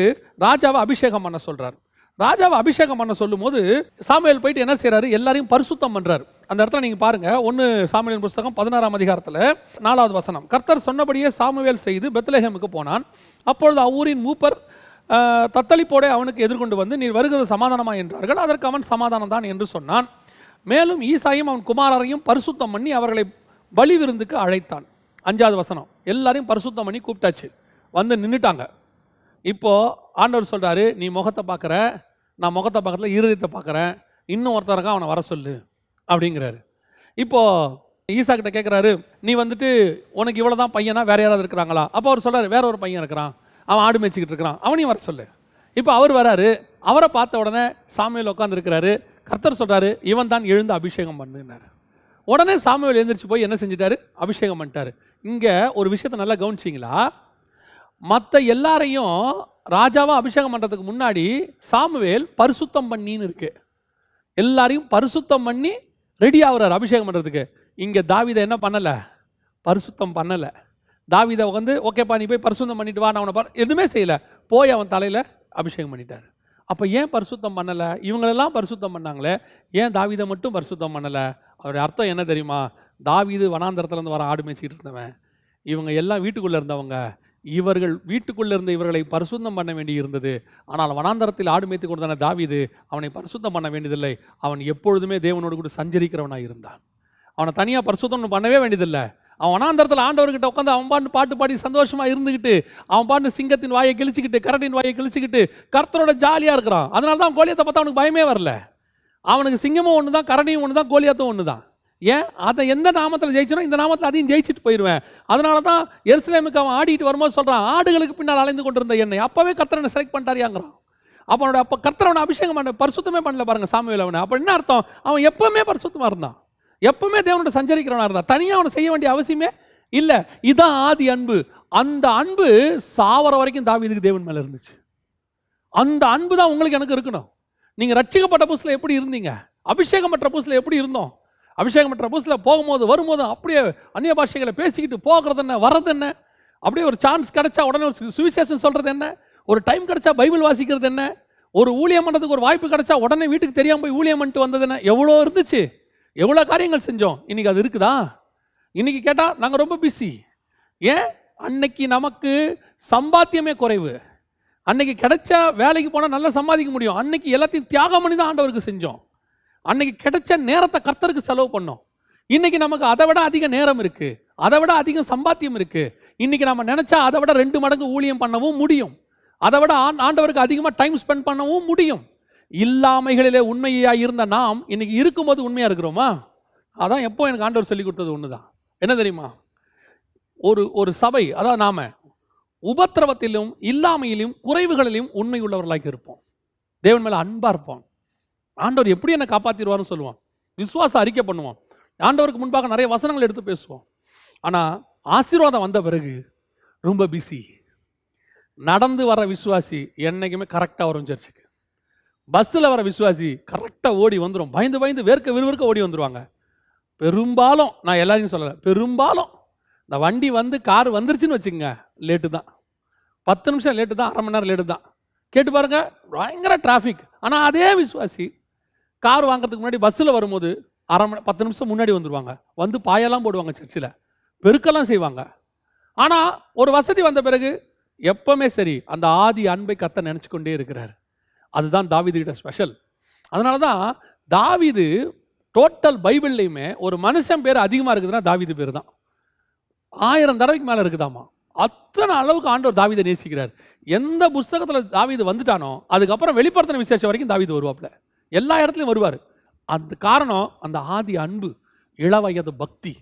ராஜாவை அபிஷேகம் பண்ண சொல்கிறார். ராஜாவை அபிஷேகம் பண்ண சொல்லும் போது சாமுவேல் போயிட்டு என்ன செய்கிறாரு, எல்லாரையும் பரிசுத்தம் பண்ணுறார். அந்த இடத்துல நீங்கள் பாருங்கள், 1 சாமுவேலின் புஸ்தகம் 16ஆம் அதிகாரத்தில் 4வது வசனம். கர்த்தர் சொன்னபடியே சாமுவேல் செய்து பெத்லெஹேமுக்கு போனான். அப்பொழுது அவ்வூரின் மூப்பர் தத்தளிப்போட அவனுக்கு எதிர்கொண்டு வந்து, நீர் வருகிறது சமாதானமா என்றார்கள். அதற்கு அவன் சமாதானம் தான் என்று சொன்னான். மேலும் ஈசாயும் அவன் குமாரரையும் பரிசுத்தம் பண்ணி அவர்களை பலி விருந்துக்கு அழைத்தான். 5வது வசனம். எல்லாரையும் பரிசுத்தம் பண்ணி கூப்பிட்டாச்சு, வந்து நின்றுட்டாங்க. இப்போது ஆண்டவர் சொல்கிறாரு, நீ முகத்தை பார்க்குற, நான் முகத்தை பார்க்குறதுல இருதயத்தை பார்க்குறேன், இன்னும் ஒருத்தருக்கா அவனை வர சொல்லு அப்படிங்கிறாரு. இப்போது ஈசா கிட்ட கேட்குறாரு, நீ வந்துட்டு உனக்கு இவ்வளோ தான் பையனா, வேறு யாராவது இருக்கிறாங்களா? அப்போ அவர் சொல்கிறார், வேற ஒரு பையன் இருக்கிறான், அவன் ஆடு மேய்ச்சிக்கிட்டு இருக்கிறான், அவனையும் வர சொல்லு. இப்போ அவர் வராரு, அவரை பார்த்த உடனே சாமுவேல் உட்காந்துருக்கிறாரு. கர்த்தர் சொல்கிறாரு, இவன் தான் எழுந்து அபிஷேகம் பண்ணுனார். உடனே சாமுவேல் எழுந்திரிச்சு போய் என்ன செஞ்சிட்டாரு, அபிஷேகம் பண்ணிட்டாரு. இங்கே ஒரு விஷயத்தை நல்லா கவனிச்சிங்களா, மற்ற எல்லாரையும் ராஜாவாக அபிஷேகம் பண்ணுறதுக்கு முன்னாடி சாமுவேல் பரிசுத்தம் பண்ணின்னு இருக்கு, எல்லாரையும் பரிசுத்தம் பண்ணி ரெடி ஆகுறாரு அபிஷேகம் பண்ணுறதுக்கு. இங்கே தாவீதை என்ன பண்ணலை, பரிசுத்தம் பண்ணலை. தாவீதை வந்து ஓகேப்பா நீ போய் பரிசுத்தம் பண்ணிட்டு வா, நான் அவனை எதுவுமே செய்யலை, போய் அவன் தலையில் அபிஷேகம் பண்ணிட்டார். அப்போ ஏன் பரிசுத்தம் பண்ணலை? இவங்களெல்லாம் பரிசுத்தம் பண்ணாங்களே, ஏன் தாவீதை மட்டும் பரிசுத்தம் பண்ணலை? அவருடைய அர்த்தம் என்ன தெரியுமா? தாவீது வனாந்தரத்துலேருந்து வர ஆடு மேய்ச்சிக்கிட்டு இருந்தவன், இவங்க எல்லாம் வீட்டுக்குள்ளே இருந்தவங்க, இவர்கள் வீட்டுக்குள்ளே இருந்த இவர்களை பரிசுத்தம் பண்ண வேண்டி இருந்தது. ஆனால் வனாந்தரத்தில் ஆடு மேய்த்து கொடுத்தான தாவீது அவனை பரிசுத்தம் பண்ண வேண்டியதில்லை. அவன் எப்பொழுதுமே தேவனோடு கூட சஞ்சரிக்கிறவனாக இருந்தான். அவனை தனியாக பரிசுத்தம் பண்ணவே வேண்டியதில்லை. அவன் வனாந்தரத்தில் ஆண்டவர்கிட்ட உட்காந்து அவன் பாட்டு பாடி சந்தோஷமாக இருந்துக்கிட்டு, அவன் பாட்டு சிங்கத்தின் வாயை கிழிச்சிக்கிட்டு, கரடின் வாயை கிழிச்சிக்கிட்டு கர்த்தரோட ஜாலியாக இருக்கிறான். அதனால தான் கோலியாத்தை பார்த்தா அவனுக்கு பயமே வரல. அவனுக்கு சிங்கமும் ஒன்று தான், கரடியும் ஒன்று தான், கோலியாத்தும் ஒன்று தான். ஏன் அதை எந்த நாமத்தில் ஜெயிச்சனோ இந்த நாமத்தில் அதையும் ஜெயிச்சுட்டு போயிடுவேன். அதனால தான் எருசலேமுக்கு அவன் ஆடிட்டு வரும்போது சொல்கிறான், ஆடுகளுக்கு பின்னால் அலைந்து கொண்டிருந்த என்னை அப்போவே கர்த்தரனை செலக்ட் பண்ணிட்டாரியாங்கிறான். அவனோட அப்போ கர்த்தரவனை அபிஷேகம் பண்ண பரிசுத்தமே பண்ணல பாருங்க சாமுவேல். அவனை அப்போ என்ன அர்த்தம், அவன் எப்பவுமே பரிசுத்தமாக இருந்தான், எப்பவுமே தேவனோட சஞ்சரிக்கிறவனாக இருந்தான், தனியாக அவனை செய்ய வேண்டிய அவசியமே இல்லை. இதான் ஆதி அன்பு. அந்த அன்பு சாவர வரைக்கும் தாவீதுக்கு தேவன் மேலே இருந்துச்சு. அந்த அன்பு தான் உங்களுக்கு எனக்கு இருக்கணும். நீங்கள் ரட்சிக்கப்பட்ட புதுசில் எப்படி இருந்தீங்க? அபிஷேகம் பெற்ற புதுசில் எப்படி இருந்தோம்? அபிஷேகம் பெற்ற புதுசில் போகும்போது வரும்போது அப்படியே அந்நிய பாஷைகளை பேசிக்கிட்டு போகிறது என்ன, வர்றது என்ன, அப்படியே ஒரு சான்ஸ் கிடைச்சா உடனே ஒரு சுவிசேஷன் சொல்கிறது என்ன, ஒரு டைம் கிடைச்சா பைபிள் வாசிக்கிறது என்ன, ஒரு ஊழியம் பண்ணுறதுக்கு ஒரு வாய்ப்பு கிடைச்சா உடனே வீட்டுக்கு தெரியாமல் போய் ஊழியம் பண்ணிட்டு வந்தது என்ன, எவ்வளோ இருந்துச்சு, எவ்வளோ காரியங்கள் செஞ்சோம். இன்றைக்கி அது இருக்குதா? இன்றைக்கி கேட்டால் நாங்கள் ரொம்ப பிஸி. ஏன்? அன்னைக்கு நமக்கு சம்பாத்தியமே குறைவு. அன்னைக்கு கிடைச்சா வேலைக்கு போனால் நல்லா சம்பாதிக்க முடியும். அன்னைக்கு எல்லாத்தையும் தியாகம் பண்ணி தான் ஆண்டவருக்கு செஞ்சோம். அன்னைக்கு கிடைச்ச நேரத்தை கர்த்தருக்கு செலவு பண்ணோம். இன்னைக்கு நமக்கு அதை விட அதிக நேரம் இருக்கு, அதை விட அதிக சம்பாத்தியம் இருக்கு. இன்னைக்கு நம்ம நினைச்சா அதை விட 2 மடங்கு ஊழியம் பண்ணவும் முடியும், அதை விட ஆண்டவருக்கு அதிகமாக டைம் ஸ்பெண்ட் பண்ணவும் முடியும். இல்லாமைகளிலே உண்மையாக இருந்த நாம் இன்னைக்கு இருக்கும்போது உண்மையாக இருக்கிறோமா? அதான் எப்போ எனக்கு ஆண்டவர் சொல்லி கொடுத்தது ஒன்று தான். என்ன தெரியுமா? ஒரு சபை, அதாவது நாம உபத்திரவத்திலும் இல்லாமையிலும் குறைவுகளிலும் உண்மை உள்ளவர்களாக இருப்போம். தேவன் மேலே அன்பாக இருப்போம். ஆண்டவர் எப்படி என்னை காப்பாற்றிடுவார்னு சொல்லுவோம். விசுவாசம் அறிக்கை பண்ணுவோம். ஆண்டவருக்கு முன்பாக நிறைய வசனங்கள் எடுத்து பேசுவோம். ஆனால் ஆசீர்வாதம் வந்த பிறகு ரொம்ப பிஸி. நடந்து வர விசுவாசி என்னைக்குமே கரெக்டாக வரும் சர்ச்சுக்கு. பஸ்ஸில் வர விசுவாசி கரெக்டாக ஓடி வந்துடும். பயந்து பயந்து விறுவிறுக்க ஓடி வந்துடுவாங்க. பெரும்பாலும், நான் எல்லாரையும் சொல்லலை, பெரும்பாலும் இந்த வண்டி வந்து கார் வந்துருச்சுன்னு வச்சுக்கோங்க, லேட்டு தான். 10 நிமிஷம் லேட்டு தான், 1/2 மணி நேரம் லேட்டு தான். கேட்டு பாருங்க, பயங்கர டிராஃபிக். ஆனால் அதே விசுவாசி கார் வாங்குறதுக்கு முன்னாடி பஸ்ஸில் வரும்போது 10 நிமிஷம் முன்னாடி வந்துடுவாங்க. வந்து பாயெல்லாம் போடுவாங்க, சர்ச்சில் பெருக்கெல்லாம் செய்வாங்க. ஆனால் ஒரு வசதி வந்த பிறகு எப்பவுமே சரி அந்த ஆதி அன்பை கர்த்தர் நினச்சி கொண்டே இருக்கிறார். அதுதான் தாவீது கிட்ட ஸ்பெஷல். அதனால தான் தாவீது டோட்டல் பைபிள்லையுமே ஒரு மனுஷன் பேர் அதிகமாக இருக்குதுன்னா தாவீது பேர் தான். 1000 தடவைக்கு மேலே இருக்குதாமா. அத்தனை அளவுக்கு ஆண்டவர் தாவீதை நேசிக்கிறார். எந்த புஸ்தகத்தில் தாவீது வந்துட்டானோ அதுக்கப்புறம் வெளிப்படுத்தின விசேஷம் வரைக்கும் தாவீது வருவாப்ல. எல்லா இடத்துலையும் வருவார். அந்த காரணம் அந்த ஆதி அன்பு, இளவயது பக்தி.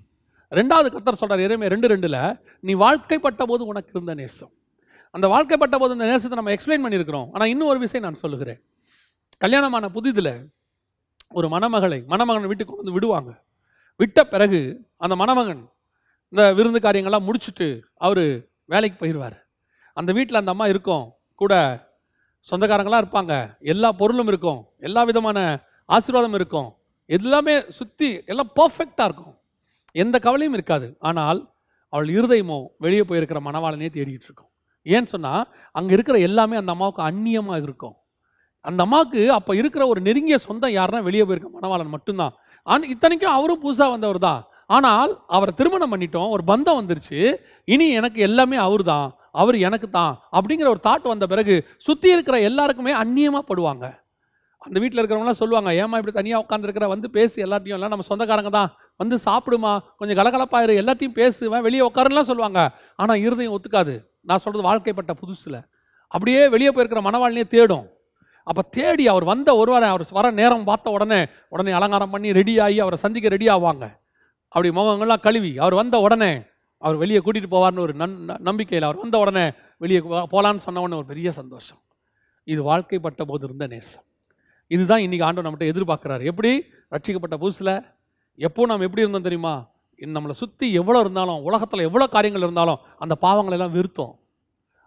2வது கர்த்தர் சொல்றார் எரேமியா 2:2, நீ வாழ்க்கைப்பட்ட போது உனக்கு இருந்த நேசம். அந்த வாழ்க்கைப்பட்ட போது இந்த நேசத்தை நம்ம எக்ஸ்பிளைன் பண்ணியிருக்கிறோம். ஆனால் இன்னும் ஒரு விஷயம் நான் சொல்லுகிறேன். கல்யாணமான புதிதில் ஒரு மணமகன் வீட்டுக்கு வந்து விடுவாங்க. விட்ட பிறகு அந்த மணமகன் இந்த விருந்து காரியங்கள்லாம் முடிச்சுட்டு அவர் வேலைக்கு போயிடுவார். அந்த வீட்டில் அந்த அம்மா இருக்கும், கூட சொந்தக்காரங்களாம் இருப்பாங்க, எல்லா பொருளும் இருக்கும், எல்லா விதமான ஆசீர்வாதம் இருக்கும், எல்லாமே சுற்றி எல்லாம் பர்ஃபெக்டாக இருக்கும், எந்த கவலையும் இருக்காது. ஆனால் அவள் இருதயமோ வெளியே போயிருக்கிற மணவாளனே தேடிக்கிட்டு இருக்கும். ஏன்னு சொன்னால் அங்கே இருக்கிற எல்லாமே அந்த அம்மாவுக்கு அந்நியமாக இருக்கும். அந்த அம்மாவுக்கு அப்போ இருக்கிற ஒரு நெருங்கிய சொந்தம் யாருன்னா வெளியே போயிருக்க மணவாளன் மட்டும்தான். இத்தனைக்கும் அவரும் புதுசாக வந்தவர் தான். ஆனால் அவரை திருமணம் பண்ணிட்டோம், ஒரு பந்தம் வந்துருச்சு, இனி எனக்கு எல்லாமே அவர் தான், அவர் எனக்கு தான் அப்படிங்கிற ஒரு தாட் வந்த பிறகு சுற்றி இருக்கிற எல்லாருக்குமே அந்நியமாக படுவாங்க. அந்த வீட்டில் இருக்கிறவங்களாம் சொல்லுவாங்க, ஏமா இப்படி தனியாக உட்காந்துருக்கிற, வந்து பேசு எல்லாத்தையும், எல்லாம் நம்ம சொந்தக்காரங்க தான், வந்து சாப்பிடுமா, கொஞ்சம் கலகலப்பாயிரு, எல்லாத்தையும் பேசுவேன், வெளியே உட்காருலாம் சொல்லுவாங்க. ஆனால் இருதயம் ஒத்துக்காது. நான் சொல்கிறது வாழ்க்கைப்பட்ட புதுசில் அப்படியே வெளியே போயிருக்கிற மணவாளினே தேடும். அப்போ தேடி அவர் வந்த அவர் வர நேரம் பார்த்த உடனே அலங்காரம் பண்ணி ரெடி ஆகி அவரை சந்திக்க ரெடி ஆவாங்க. அப்படி முகங்கள்லாம் கழுவி அவர் வந்த உடனே அவர் வெளியே கூட்டிகிட்டு போவார்னு ஒரு நம்பிக்கையில் அவர் வந்த உடனே வெளியே போகலான்னு சொன்ன உடனே ஒரு பெரிய சந்தோஷம். இது வாழ்க்கைப்பட்ட போது இருந்த நேசம். இதுதான் இன்றைக்கி ஆண்டவர் நம்மகிட்ட எதிர்பார்க்குறாரு. எப்படி ரட்சிக்கப்பட்ட புதுசில் எப்போ நாம் எப்படி இருந்தோம் தெரியுமா? நம்மளை சுற்றி எவ்வளோ இருந்தாலும், உலகத்தில் எவ்வளோ காரியங்கள் இருந்தாலும் அந்த பாவங்களெல்லாம் வெறுத்தோம்.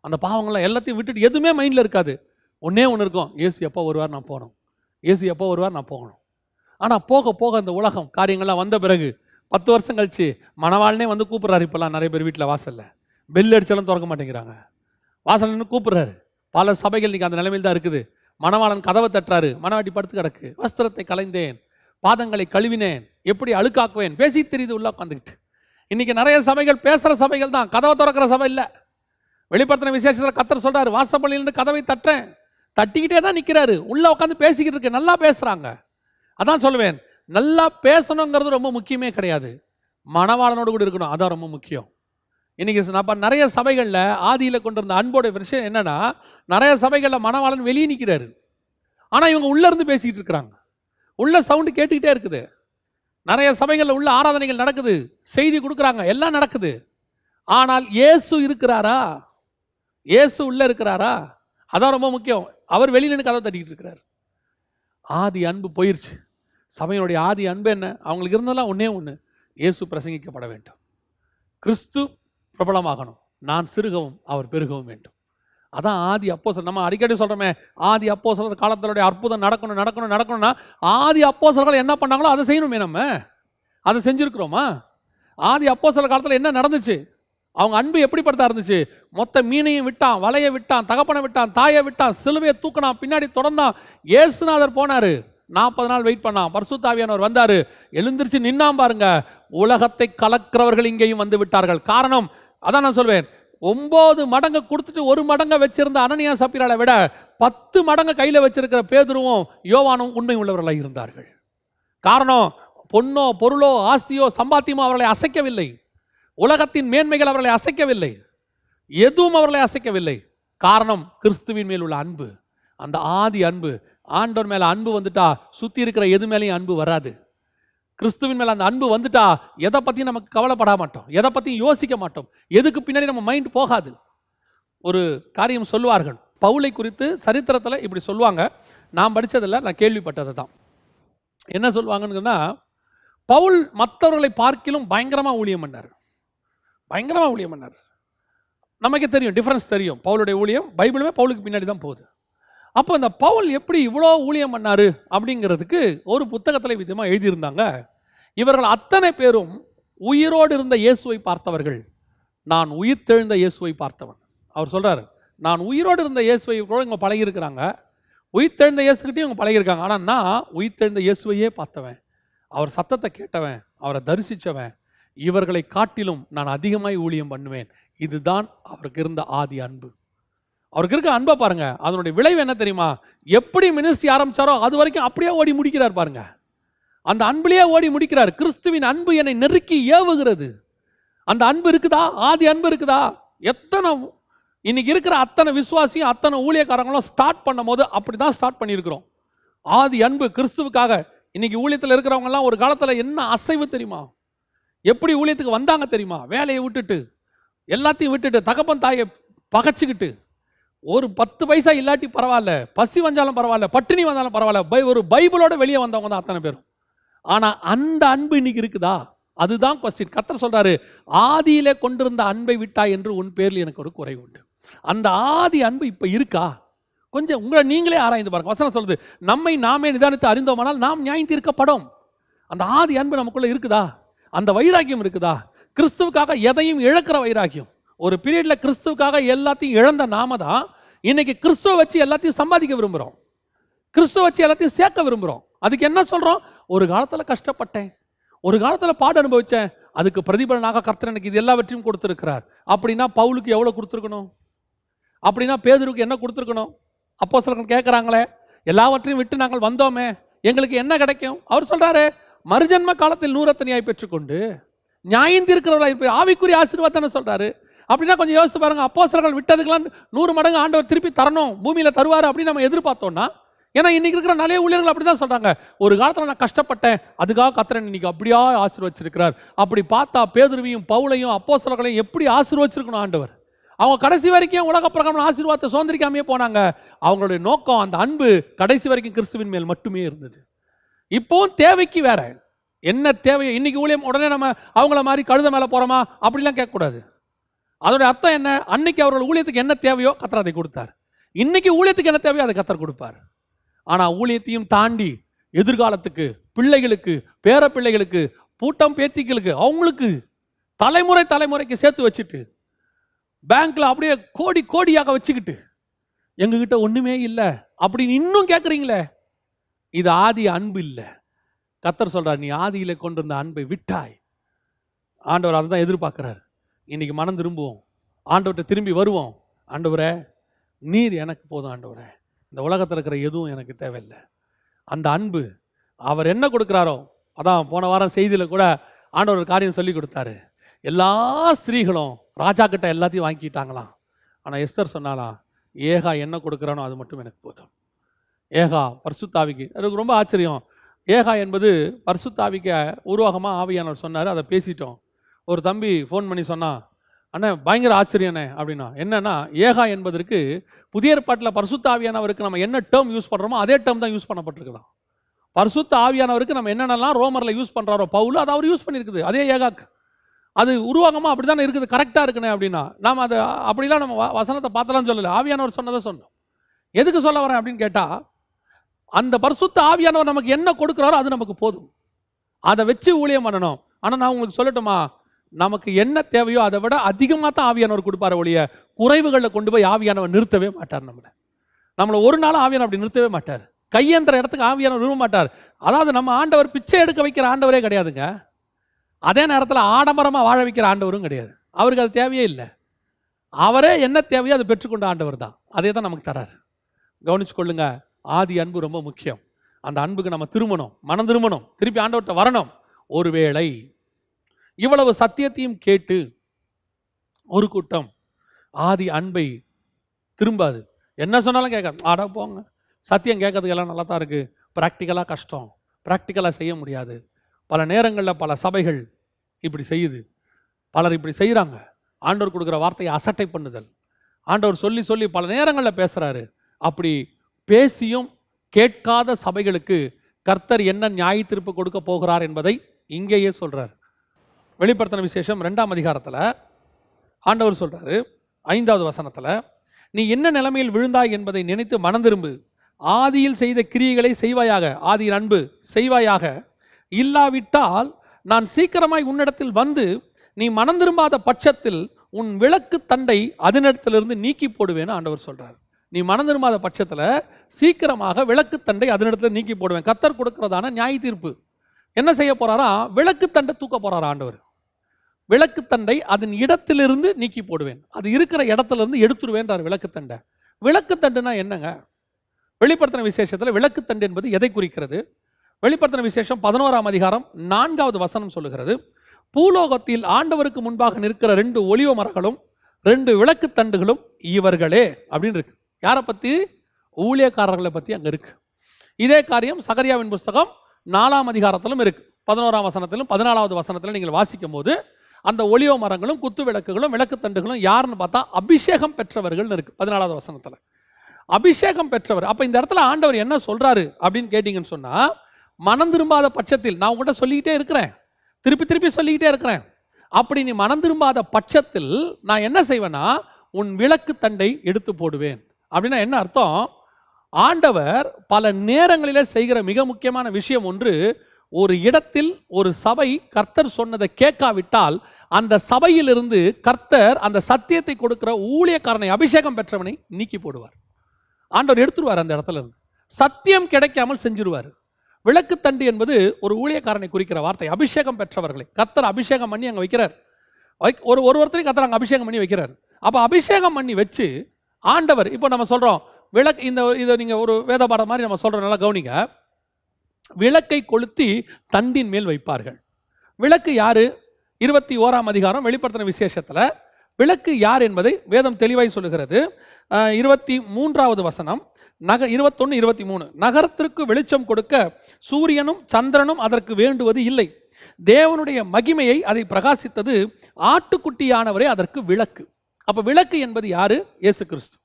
அந்த பாவங்களை எல்லாத்தையும் விட்டுட்டு எதுவுமே மைண்டில் இருக்காது. ஒன்றே ஒன்று இருக்கும், ஏசு எப்போ வருவார் நான் போகணும், ஏசு எப்போ வருவார் நான் போகணும். ஆனால் போக போக அந்த உலகம் காரியங்கள்லாம் வந்த பிறகு 10 வருஷம் கழிச்சு மணவாளனே வந்து கூப்பிட்றாரு. இப்போல்லாம் நிறைய பேர் வீட்டில் வாசலில் பெல் அடிச்சாலும் திறக்க மாட்டேங்கிறாங்க, வாசல் நின்று கூப்பிட்றாரு. பல சபைகள் இன்றைக்கி அந்த நிலைமையில் தான் இருக்குது. மணவாளன் கதவை தட்டுறாரு, மணவாட்டி படுத்து கிடக்கு, வஸ்திரத்தை களைந்தேன், பாதங்களை கழுவினேன், எப்படி அழுக்காக்குவேன், பேசி தெரியுது உள்ள உட்காந்துக்கிட்டு. இன்றைக்கி நிறைய சபைகள் பேசுகிற சபைகள் தான், கதவை திறக்கிற சபை இல்லை. வெளிப்படுத்தின விசேஷத்தில் கர்த்தர் சொல்கிறார், வாசப்பள்ளியிலிருந்து கதவை தட்டுறேன், தட்டிக்கிட்டே தான் நிற்கிறாரு, உள்ளே உட்காந்து பேசிக்கிட்டு இருக்கு, நல்லா பேசுகிறாங்க. அதான் சொல்லுவேன், நல்லா பேசணுங்கிறது ரொம்ப முக்கியமே கிடையாது, மணவாளனோடு கூட இருக்கணும், அதான் ரொம்ப முக்கியம். இன்றைக்கி நான் நிறைய சபைகளில் ஆதியில் கொண்டு வந்த அன்போட விஷயம் என்னென்னா, நிறைய சபைகளில் மணவாளன் வெளியே நிற்கிறாரு, ஆனால் இவங்க உள்ளேருந்து பேசிக்கிட்டு இருக்கிறாங்க, உள்ள சவுண்டு கேட்டுக்கிட்டே இருக்குது. நிறைய சபைகளில் உள்ள ஆராதனைகள் நடக்குது, செய்தி கொடுக்குறாங்க, எல்லாம் நடக்குது. ஆனால் இயேசு இருக்கிறாரா? இயேசு உள்ளே இருக்கிறாரா? அதான் ரொம்ப முக்கியம். அவர் வெளியில் கதவை தட்டிக்கிட்டு இருக்கிறார். ஆதி அன்பு போயிடுச்சு. சபையினுடைய ஆதி அன்பு என்ன? அவங்களுக்கு இருந்ததெல்லாம் ஒன்றே ஒன்று, இயேசு பிரசங்கிக்கப்பட வேண்டும், கிறிஸ்து பிரபலமாகணும், நான் சிறுகவும் அவர் பெருகவும் வேண்டும். அதான் ஆதி அப்போஸ்தலர். நம்ம அடிக்கடி சொல்கிறோமே, ஆதி அப்போஸ்தலர் காலத்தினுடைய அற்புதம் நடக்கணும்னா ஆதி அப்போஸ்தலர்கள் என்ன பண்ணாங்களோ அதை செய்யணுமே. நம்ம அதை செஞ்சுருக்கிறோமா? ஆதி அப்போஸ்தலர் காலத்தில் என்ன நடந்துச்சு? அவங்க அன்பு எப்படிப்பட்டதா இருந்துச்சு? மொத்த மீனையும் விட்டான், வலையை விட்டான், தகப்பனை விட்டான், தாயை விட்டான், சிலுவையை தூக்கினான், பின்னாடி தொடர்ந்தான். இயேசுநாதர் போனார், 40 நாள் வெயிட் பண்ணான், பரிசுத்த ஆவியானவர் வந்தார், எழுந்திருச்சு நின்னாம் பாருங்க. உலகத்தை கலக்கிறவர்கள் இங்கேயும் வந்து விட்டார்கள். காரணம் அதான் நான் சொல்வேன், 9 மடங்கு கொடுத்துட்டு 1 மடங்கை வச்சிருந்த அனனியா சப்பீராளை விட 10 மடங்கு கையில் வச்சிருக்கிற பேதுருவும் யோவானும் உண்மை உள்ளவர்களாக இருந்தார்கள். காரணம், பொன்னோ பொருளோ ஆஸ்தியோ சம்பாத்தியமோ அவர்களை அசைக்கவில்லை. உலகத்தின் மேன்மைகள் அவர்களை அசைக்கவில்லை. எதுவும் அவர்களை அசைக்கவில்லை. காரணம், கிறிஸ்துவின் மேல் உள்ள அன்பு. அந்த ஆதி அன்பு. ஆண்டவர் மேல அன்பு வந்துட்டா சுத்தி இருக்கிற எது மேலேயும் அன்பு வராது. கிறிஸ்துவின் மேல அந்த அன்பு வந்துட்டா எதை பத்தியும் நமக்கு கவலைப்பட மாட்டோம், எதை பத்தியும் யோசிக்க மாட்டோம், எதுக்கு பின்னாடி நம்ம மைண்ட் போகாது. ஒரு காரியம் சொல்லுவார்கள், பவுலை குறித்து சரித்திரத்தில் இப்படி சொல்லுவாங்க. நான் படித்ததில்லை, நான் கேள்விப்பட்டது தான். என்ன சொல்லுவாங்கன்னு சொன்னால், பவுல் மற்றவர்களை பார்க்கிலும் பயங்கரமாக ஊழியம் பண்ணார். பயங்கரமாக ஊழியம் பண்ணார். நமக்கே தெரியும், டிஃப்ரென்ஸ் தெரியும். பவுலுடைய ஊழியம் பைபிளுமே பவுலுக்கு பின்னாடி தான் போகுது. அப்போ இந்த பவுல் எப்படி இவ்வளோ ஊழியம் பண்ணார் அப்படிங்கிறதுக்கு ஒரு புத்தகத்தில் விதமாக எழுதியிருந்தாங்க. இவர்கள் அத்தனை பேரும் உயிரோடு இருந்த இயேசுவை பார்த்தவர்கள். நான் உயிர்த்தெழுந்த இயேசுவை பார்த்தவன். அவர் சொல்கிறார், நான் உயிரோடு இருந்த இயேசுவை கூட இவங்க பழகியிருக்கிறாங்க, உயிர்த்தெழுந்த இயேசுக்கிட்டையும் இவங்க பழகியிருக்காங்க. ஆனால் நான் உயிர்த்தெழுந்த இயேசுவையே பார்த்தவன், அவர் சத்தத்தை கேட்டவன், அவரை தரிசித்தவன். இவர்களை காட்டிலும் நான் அதிகமாய் ஊழியம் பண்ணுவேன். இதுதான் அவருக்கு இருந்த ஆதி அன்பு. அவருக்கு இருக்க அன்பை பாருங்க. அதனுடைய விளைவு என்ன தெரியுமா? எப்படி மினிஸ்ட்ரி ஆரம்பிச்சாரோ அது வரைக்கும் அப்படியே ஓடி முடிக்கிறார் பாருங்க. அந்த அன்பிலேயே ஓடி முடிக்கிறார். கிறிஸ்துவின் அன்பு என்னை நெருக்கி ஏவுகிறது. அந்த அன்பு இருக்குதா? ஆதி அன்பு இருக்குதா? எத்தனை இன்னைக்கு இருக்கிற அத்தனை விசுவாசியும் அத்தனை ஊழியக்காரங்களும் ஸ்டார்ட் பண்ணும் போது அப்படிதான் ஸ்டார்ட் பண்ணியிருக்கிறோம். ஆதி அன்பு கிறிஸ்துவுக்காக. இன்னைக்கு ஊழியத்தில் இருக்கிறவங்க எல்லாம் ஒரு காலத்தில் என்ன அசைவு தெரியுமா? எப்படி ஊழியத்துக்கு வந்தாங்க தெரியுமா? வேலையை விட்டுட்டு, எல்லாத்தையும் விட்டுட்டு, தகப்பன் தாயை பகைச்சிக்கிட்டு, ஒரு 10 பைசா இல்லாட்டி பரவாயில்ல, பசி வந்தாலும் பரவாயில்ல, பட்டினி வந்தாலும் பரவாயில்ல, ஒரு பைபிளோட வெளியே வந்தவங்க தான் அத்தனை பேரும். ஆனால் அந்த அன்பு இன்னைக்கு இருக்குதா? அதுதான் கொஸ்டின். கர்த்தர் சொல்றாரு, ஆதியிலே கொண்டிருந்த அன்பை விட்டாய் என்று உன் பேரில் எனக்கு ஒரு குறை உண்டு. அந்த ஆதி அன்பு இப்போ இருக்கா? கொஞ்சம் உங்களை நீங்களே ஆராய்ந்து பாருங்க. வசனம் சொல்லுது, நம்மை நாமே நிதானித்து அறிந்தோமானால் நாம் நியாயம் தீர்க்கப்படும். அந்த ஆதி அன்பு நமக்குள்ள இருக்குதா? அந்த வைராக்கியம் இருக்குதா? கிறிஸ்துவுக்காக எதையும் இழக்கிற வைராக்கியம். ஒரு பீரியட்ல கிறிஸ்துவுக்காக எல்லாத்தையும் இழந்த நாம தான் இன்னைக்கு கிறிஸ்துவ வச்சு எல்லாத்தையும் சம்பாதிக்க விரும்புகிறோம், கிறிஸ்துவ வச்சு எல்லாத்தையும் சேர்க்க விரும்புகிறோம். அதுக்கு என்ன சொல்கிறோம்? ஒரு காலத்தில் கஷ்டப்பட்டேன், ஒரு காலத்தில் பாடு அனுபவித்தேன், அதுக்கு பிரதிபலனாக கர்த்தர் எனக்கு இது எல்லாவற்றையும் கொடுத்துருக்கிறார். அப்படின்னா பவுலுக்கு எவ்வளோ கொடுத்துருக்கணும்? அப்படின்னா பேதுருக்கு என்ன கொடுத்துருக்கணும்? அப்போஸ்தலர்கள் கேட்குறாங்களே, எல்லாவற்றையும் விட்டு நாங்கள் வந்தோமே, எங்களுக்கு என்ன கிடைக்கும்? அவர் சொல்கிறாரு, மறுஜன்ம காலத்தில் நூறத்தனியாய் பெற்றுக்கொண்டு நியாயம் தீர்க்கிறவர்களாக ஆவிக்குரிய ஆசீர்வாதத்தை சொல்கிறாரு. அப்படின்னா கொஞ்சம் யோசித்து பாருங்க, அப்போஸ்தலர்கள் விட்டதுக்கெல்லாம் 100 மடங்கு ஆண்டவர் திருப்பி தரணும், பூமியில் தருவார் அப்படின்னு நம்ம எதிர்பார்த்தோம்னா, ஏன்னா இன்னைக்கு இருக்கிற நிறைய ஊழியர்கள் அப்படி தான் சொல்றாங்க, ஒரு காலத்தில் நான் கஷ்டப்பட்டேன், அதுக்காக கர்த்தர் இன்னைக்கு அப்படியா ஆசீர்வச்சிருக்கிறார். அப்படி பார்த்தா பேதுருவையும் பவுலையும் அப்போஸ்தலர்களையும் எப்படி ஆசீர்வச்சிருக்கணும் ஆண்டவர்? அவங்க கடைசி வரைக்கும் உலக பிரகாரம் ஆசீர்வாதத்தை சுதந்திரிக்காமையே போனாங்க. அவங்களுடைய நோக்கம், அந்த அன்பு கடைசி வரைக்கும் கிறிஸ்துவின் மேல் மட்டுமே இருந்தது. இப்போவும் தேவைக்கு வேற என்ன தேவையோ, இன்னைக்கு ஊழியம் உடனே நம்ம அவங்கள மாதிரி கழுத மேலே போகிறோமா அப்படிலாம் கேட்கக்கூடாது. அதோடைய அர்த்தம் என்ன? அன்னைக்கு அவர்கள் ஊழியத்துக்கு என்ன தேவையோ கர்த்தர் அதை கொடுத்தார். இன்னைக்கு ஊழியத்துக்கு என்ன தேவையோ அதை கர்த்தர் கொடுப்பார். ஆனால் ஊழியத்தையும் தாண்டி எதிர்காலத்துக்கு, பிள்ளைகளுக்கு, பேர பிள்ளைகளுக்கு, பூட்டம் பேத்திகளுக்கு, அவங்களுக்கு தலைமுறைக்கு சேர்த்து வச்சுட்டு, பேங்க்ல அப்படியே கோடி கோடியாக வச்சுக்கிட்டு, எங்ககிட்ட ஒண்ணுமே இல்லை அப்படின்னு இன்னும் கேட்குறீங்களே, இது ஆதி அன்பு இல்லை. கர்த்தர் சொல்றார், நீ ஆதியில கொண்டிருந்த அன்பை விட்டாய். ஆண்டவர் அதை தான் எதிர்பார்க்கிறார். இன்னைக்கு மனம் திரும்புவோம், ஆண்டவர்கிட்ட திரும்பி வருவோம். ஆண்டவரே, நீர் எனக்கு போதும் ஆண்டவரே, இந்த உலகத்தில் இருக்கிற எதுவும் எனக்கு தேவையில்லை. அந்த அன்பு அவர் என்ன கொடுக்குறாரோ, அதான் போன வாரம் செய்தியில் கூட ஆண்டவர் ஒரு காரியம் சொல்லி கொடுத்தாரு. எல்லா ஸ்திரீகளும் ராஜா கிட்ட எல்லாத்தையும் வாங்கிட்டாங்களாம். ஆனால் எஸ்தர் சொன்னாலாம், ஏகா என்ன கொடுக்குறானோ அது மட்டும் எனக்கு போதும். ஏகா பரிசுத்தாவிக்கு, எனக்கு ரொம்ப ஆச்சரியம். ஏகா என்பது பரிசுத்தாவிக்க உருவாகமாக ஆவியானவர் சொன்னார், அதை பேசிட்டோம். ஒரு தம்பி ஃபோன் பண்ணி சொன்னான், அண்ணா பயங்கர ஆச்சரியண்ணே அப்படின்னா. என்னன்னா, ஏகா என்பதற்கு புதிய ஏற்பாட்டில் பரிசுத்த ஆவியானவருக்கு நம்ம என்ன டேர்ம் யூஸ் பண்ணுறோமோ அதே டேர்ம் தான் யூஸ் பண்ணப்பட்டிருக்குதான். பரிசுத்த ஆவியானவருக்கு நம்ம என்னென்னலாம் ரோமரில் யூஸ் பண்ணுறாரோ பவுல், அதை அவர் யூஸ் பண்ணியிருக்குது, அதே ஏகாக்கு. அது உருவாகமாக அப்படி தானே இருக்குது, கரெக்டாக இருக்குண்ணே அப்படின்னா நாம் அதை அப்படிலாம் நம்ம வசனத்தை பார்த்தலாம் சொல்லலை, ஆவியானவர் சொன்னதை சொன்னோம். எதுக்கு சொல்ல வரேன் அப்படின்னு கேட்டால், அந்த பரிசுத்த ஆவியானவர் நமக்கு என்ன கொடுக்குறாரோ அது நமக்கு போதும், அதை வச்சு ஊழியம் பண்ணணும். ஆனால் நான் உங்களுக்கு சொல்லட்டுமா, நமக்கு என்ன தேவையோ அதை விட அதிகமாக தான் ஆவியானவர் கொடுப்பார் ஒழிய குறைவுகளில் கொண்டு போய் ஆவியானவர் நிறுத்தவே மாட்டார். நம்மளை ஒரு நாள் ஆவியானவர் அப்படி நிறுத்தவே மாட்டார். கையேந்திர இடத்துக்கு ஆவியானவர் விரும்ப மாட்டார். அதாவது நம்ம ஆண்டவர் பிச்சை எடுக்க வைக்கிற ஆண்டவரே கிடையாதுங்க. அதே நேரத்தில் ஆடம்பரமாக வாழ வைக்கிற ஆண்டவரும் கிடையாது. அவருக்கு அது தேவையே இல்லை. அவரே என்ன தேவையோ அதை பெற்றுக்கொண்ட ஆண்டவர் தான். அதே தான் நமக்கு தராரு. கவனிச்சு கொள்ளுங்க, ஆதி அன்பு ரொம்ப முக்கியம். அந்த அன்புக்கு நம்ம திரும்பணும், மனம் திரும்பணும், திருப்பி ஆண்டவர்கிட்ட வரணும். ஒருவேளை இவ்வளவு சத்தியத்தையும் கேட்டு ஒரு கூட்டம் ஆதி அன்பை திரும்பாது, என்ன சொன்னாலும் கேட்காது. ஆடா போங்க, சத்தியம் கேட்கறதுக்கெல்லாம் நல்லா தான் இருக்குது, ப்ராக்டிக்கலாக கஷ்டம், ப்ராக்டிக்கலாக செய்ய முடியாது. பல நேரங்களில் பல சபைகள் இப்படி செய்யுது, பலர் இப்படி செய்கிறாங்க. ஆண்டவர் கொடுக்குற வார்த்தையை அசட்டை பண்ணுதல். ஆண்டவர் சொல்லி சொல்லி பல நேரங்களில் பேசுகிறாரு. அப்படி பேசியும் கேட்காத சபைகளுக்கு கர்த்தர் என்ன நியாய தீர்ப்பு கொடுக்க போகிறார் என்பதை இங்கேயே சொல்கிறார். வெளிப்படுத்தின விசேஷம் 2ஆம் அதிகாரத்தில் ஆண்டவர் சொல்கிறாரு 5வது வசனத்தில், நீ என்ன நிலைமையில் விழுந்தாய் என்பதை நினைத்து மனம் திரும்பு, ஆதியில் செய்த கிரியைகளை செய்வாயாக, ஆதியின் அன்பு செய்வாயாக, இல்லாவிட்டால் நான் சீக்கிரமாய் உன்னிடத்தில் வந்து நீ மனம் திரும்பாத பட்சத்தில் உன் விளக்கு தண்டை அதனிடத்திலிருந்து நீக்கி போடுவேன்னு ஆண்டவர் சொல்கிறார். நீ மனம் திரும்பாத பட்சத்தில் சீக்கிரமாக விளக்கு தண்டை அதனிடத்துல நீக்கி போடுவேன். கர்த்தர் கொடுக்கிறதான நியாய தீர்ப்பு என்ன செய்ய போறாரா, விளக்கு தண்டை தூக்க போறாரா ஆண்டவர். விளக்கு தண்டை அதன் இடத்திலிருந்து நீக்கி போடுவேன், அது இருக்கிற இடத்துல இருந்து எடுத்துருவேன்றார் விளக்கு தண்டை. விளக்கு தண்டுனா என்னங்க? வெளிப்படுத்தின விசேஷத்தில் விளக்கு தண்டு என்பது எதை குறிக்கிறது? வெளிப்படுத்தின விசேஷம் 11ஆம் அதிகாரம் 4வது வசனம் சொல்லுகிறது, பூலோகத்தில் ஆண்டவருக்கு முன்பாக நிற்கிற 2 ஒலிவ மரங்களும் 2 விளக்கு தண்டுகளும் இவர்களே அப்படின்னு இருக்கு. யாரை பற்றி? ஊழியக்காரர்களை பற்றி அங்கே இருக்கு. இதே காரியம் சகரியாவின் புஸ்தகம் 4ஆம் அதிகாரத்திலும் இருக்கு. 11ஆம் வசனத்திலும் 14வது வசனத்திலும் நீங்கள் வாசிக்கும் போது அந்த ஒலிவ மரங்களும் குத்து விளக்குகளும் விளக்கு தண்டுகளும் யாருன்னு பார்த்தா அபிஷேகம் பெற்றவர்கள் இருக்கு 14வது வசனத்தில். அபிஷேகம் பெற்றவர். அப்போ இந்த இடத்துல ஆண்டவர் என்ன சொல்றாரு அப்படின்னு கேட்டீங்கன்னு சொன்னா, மனம் திரும்பாத பட்சத்தில், நான் உங்கள்கிட்ட சொல்லிக்கிட்டே இருக்கிறேன், திருப்பி திருப்பி சொல்லிக்கிட்டே இருக்கிறேன், அப்படி நீ மனம் திரும்பாத பட்சத்தில் நான் என்ன செய்வேன்னா உன் விளக்கு தண்டை எடுத்து போடுவேன். அப்படின்னா என்ன அர்த்தம்? ஆண்டவர் பல நேரங்களிலே செய்கிற மிக முக்கியமான விஷயம் ஒன்று, ஒரு இடத்தில் ஒரு சபை கர்த்தர் சொன்னதை கேட்காவிட்டால் அந்த சபையிலிருந்து கர்த்தர் அந்த சத்தியத்தை கொடுக்கிற ஊழியக்காரனை, அபிஷேகம் பெற்றவனை நீக்கி போடுவார். ஆண்டவர் எடுத்துருவார் அந்த இடத்துல இருந்து. சத்தியம் கிடைக்காமல் செஞ்சிருவார். விளக்கு தண்டு என்பது ஒரு ஊழியக்காரனை குறிக்கிற வார்த்தை. அபிஷேகம் பெற்றவர்களை கர்த்தர் அபிஷேகம் பண்ணி அங்கே வைக்கிறார். ஒருத்தரையும் கர்த்தர் அங்கே அபிஷேகம் பண்ணி வைக்கிறார். அப்போ அபிஷேகம் பண்ணி வச்சு ஆண்டவர், இப்போ நம்ம சொல்கிறோம் விளக்கு, இதை நீங்கள் ஒரு வேத பாடம் மாதிரி நம்ம சொல்கிறோம், நல்லா கவனிங்க. விளக்கை கொளுத்தி தண்டின் மேல் வைப்பார்கள். விளக்கு யாரு? 21ஆம் அதிகாரம் வெளிப்படுத்தின விசேஷத்தில் விளக்கு யார் என்பதை வேதம் தெளிவாய் சொல்லுகிறது. 23வது வசனம், 21, 23, நகரத்திற்கு வெளிச்சம் கொடுக்க சூரியனும் சந்திரனும் அதற்கு வேண்டுவது இல்லை, தேவனுடைய மகிமையை அதை பிரகாசித்தது ஆட்டுக்குட்டியானவரே அதற்கு விளக்கு. அப்போ விளக்கு என்பது யாரு? இயேசு கிறிஸ்து.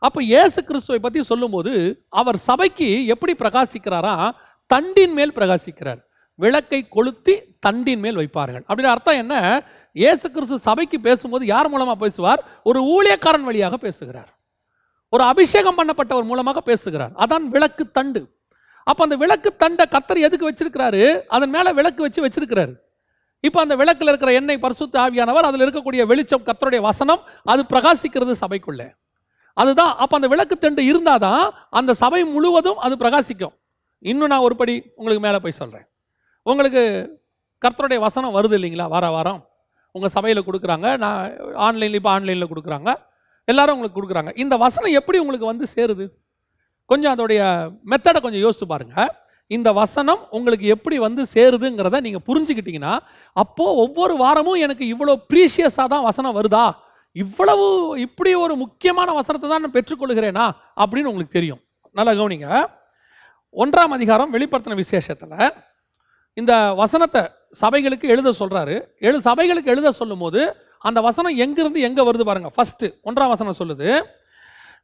அப்போ இயேசு கிறிஸ்துவை பற்றி சொல்லும்போது அவர் சபைக்கு எப்படி பிரகாசிக்கிறாரா? தண்டின் மேல் பிரகாசிக்கிறார். விளக்கை கொளுத்தி தண்டின் மேல் வைப்பார்கள். அப்படின்னு அர்த்தம் என்ன? இயேசு கிறிஸ்து சபைக்கு பேசும்போது யார் மூலமாக பேசுவார்? ஒரு ஊழியக்காரன் வழியாக பேசுகிறார், ஒரு அபிஷேகம் பண்ணப்பட்டவர் மூலமாக பேசுகிறார். அதான் விளக்கு தண்டு. அப்போ அந்த விளக்கு தண்டை கர்த்தர் எதுக்கு வச்சிருக்கிறாரு? அதன் மேலே விளக்கு வச்சிருக்கிறாரு. இப்போ அந்த விளக்கில் இருக்கிற எண்ணெய் பரிசுத்த ஆவியானவர், அதில் இருக்கக்கூடிய வெளிச்சம் கர்த்தருடைய வசனம், அது பிரகாசிக்கிறது சபைக்குள்ளே. அதுதான். அப்போ அந்த விளக்கு தண்டு இருந்தாதான் அந்த சபை முழுவதும் அது பிரகாசிக்கும். இன்னும் நான் ஒருபடி உங்களுக்கு மேலே போய் சொல்கிறேன். உங்களுக்கு கர்த்தருடைய வசனம் வருது இல்லைங்களா? வாரம் உங்கள் சபையில் கொடுக்குறாங்க, நான் ஆன்லைனில், இப்போ ஆன்லைனில் கொடுக்குறாங்க, எல்லாரும் உங்களுக்கு கொடுக்குறாங்க. இந்த வசனம் எப்படி உங்களுக்கு வந்து சேருது? கொஞ்சம் அதோடைய மெத்தடை கொஞ்சம் யோசித்து பாருங்கள். இந்த வசனம் உங்களுக்கு எப்படி வந்து சேருதுங்கிறத நீங்கள் புரிஞ்சுக்கிட்டீங்கன்னா, அப்போது ஒவ்வொரு வாரமும் எனக்கு இவ்வளோ ப்ரீஷியஸாக தான் வசனம் வருதா, இவ்வளவு இப்படி ஒரு முக்கியமான வசனத்தை தான் நான் பெற்றுக்கொள்கிறேனா அப்படின்னு உங்களுக்கு தெரியும். நல்லா கவனிங்க. 1ஆம் அதிகாரம் வெளிப்படுத்தின விசேஷத்தில் இந்த வசனத்தை சபைகளுக்கு எழுத சொல்கிறாரு. சபைகளுக்கு எழுத சொல்லும் போது அந்த வசனம் எங்கிருந்து எங்கே வருது பாருங்க. ஃபர்ஸ்ட் 1ஆம் வசனம் சொல்லுது,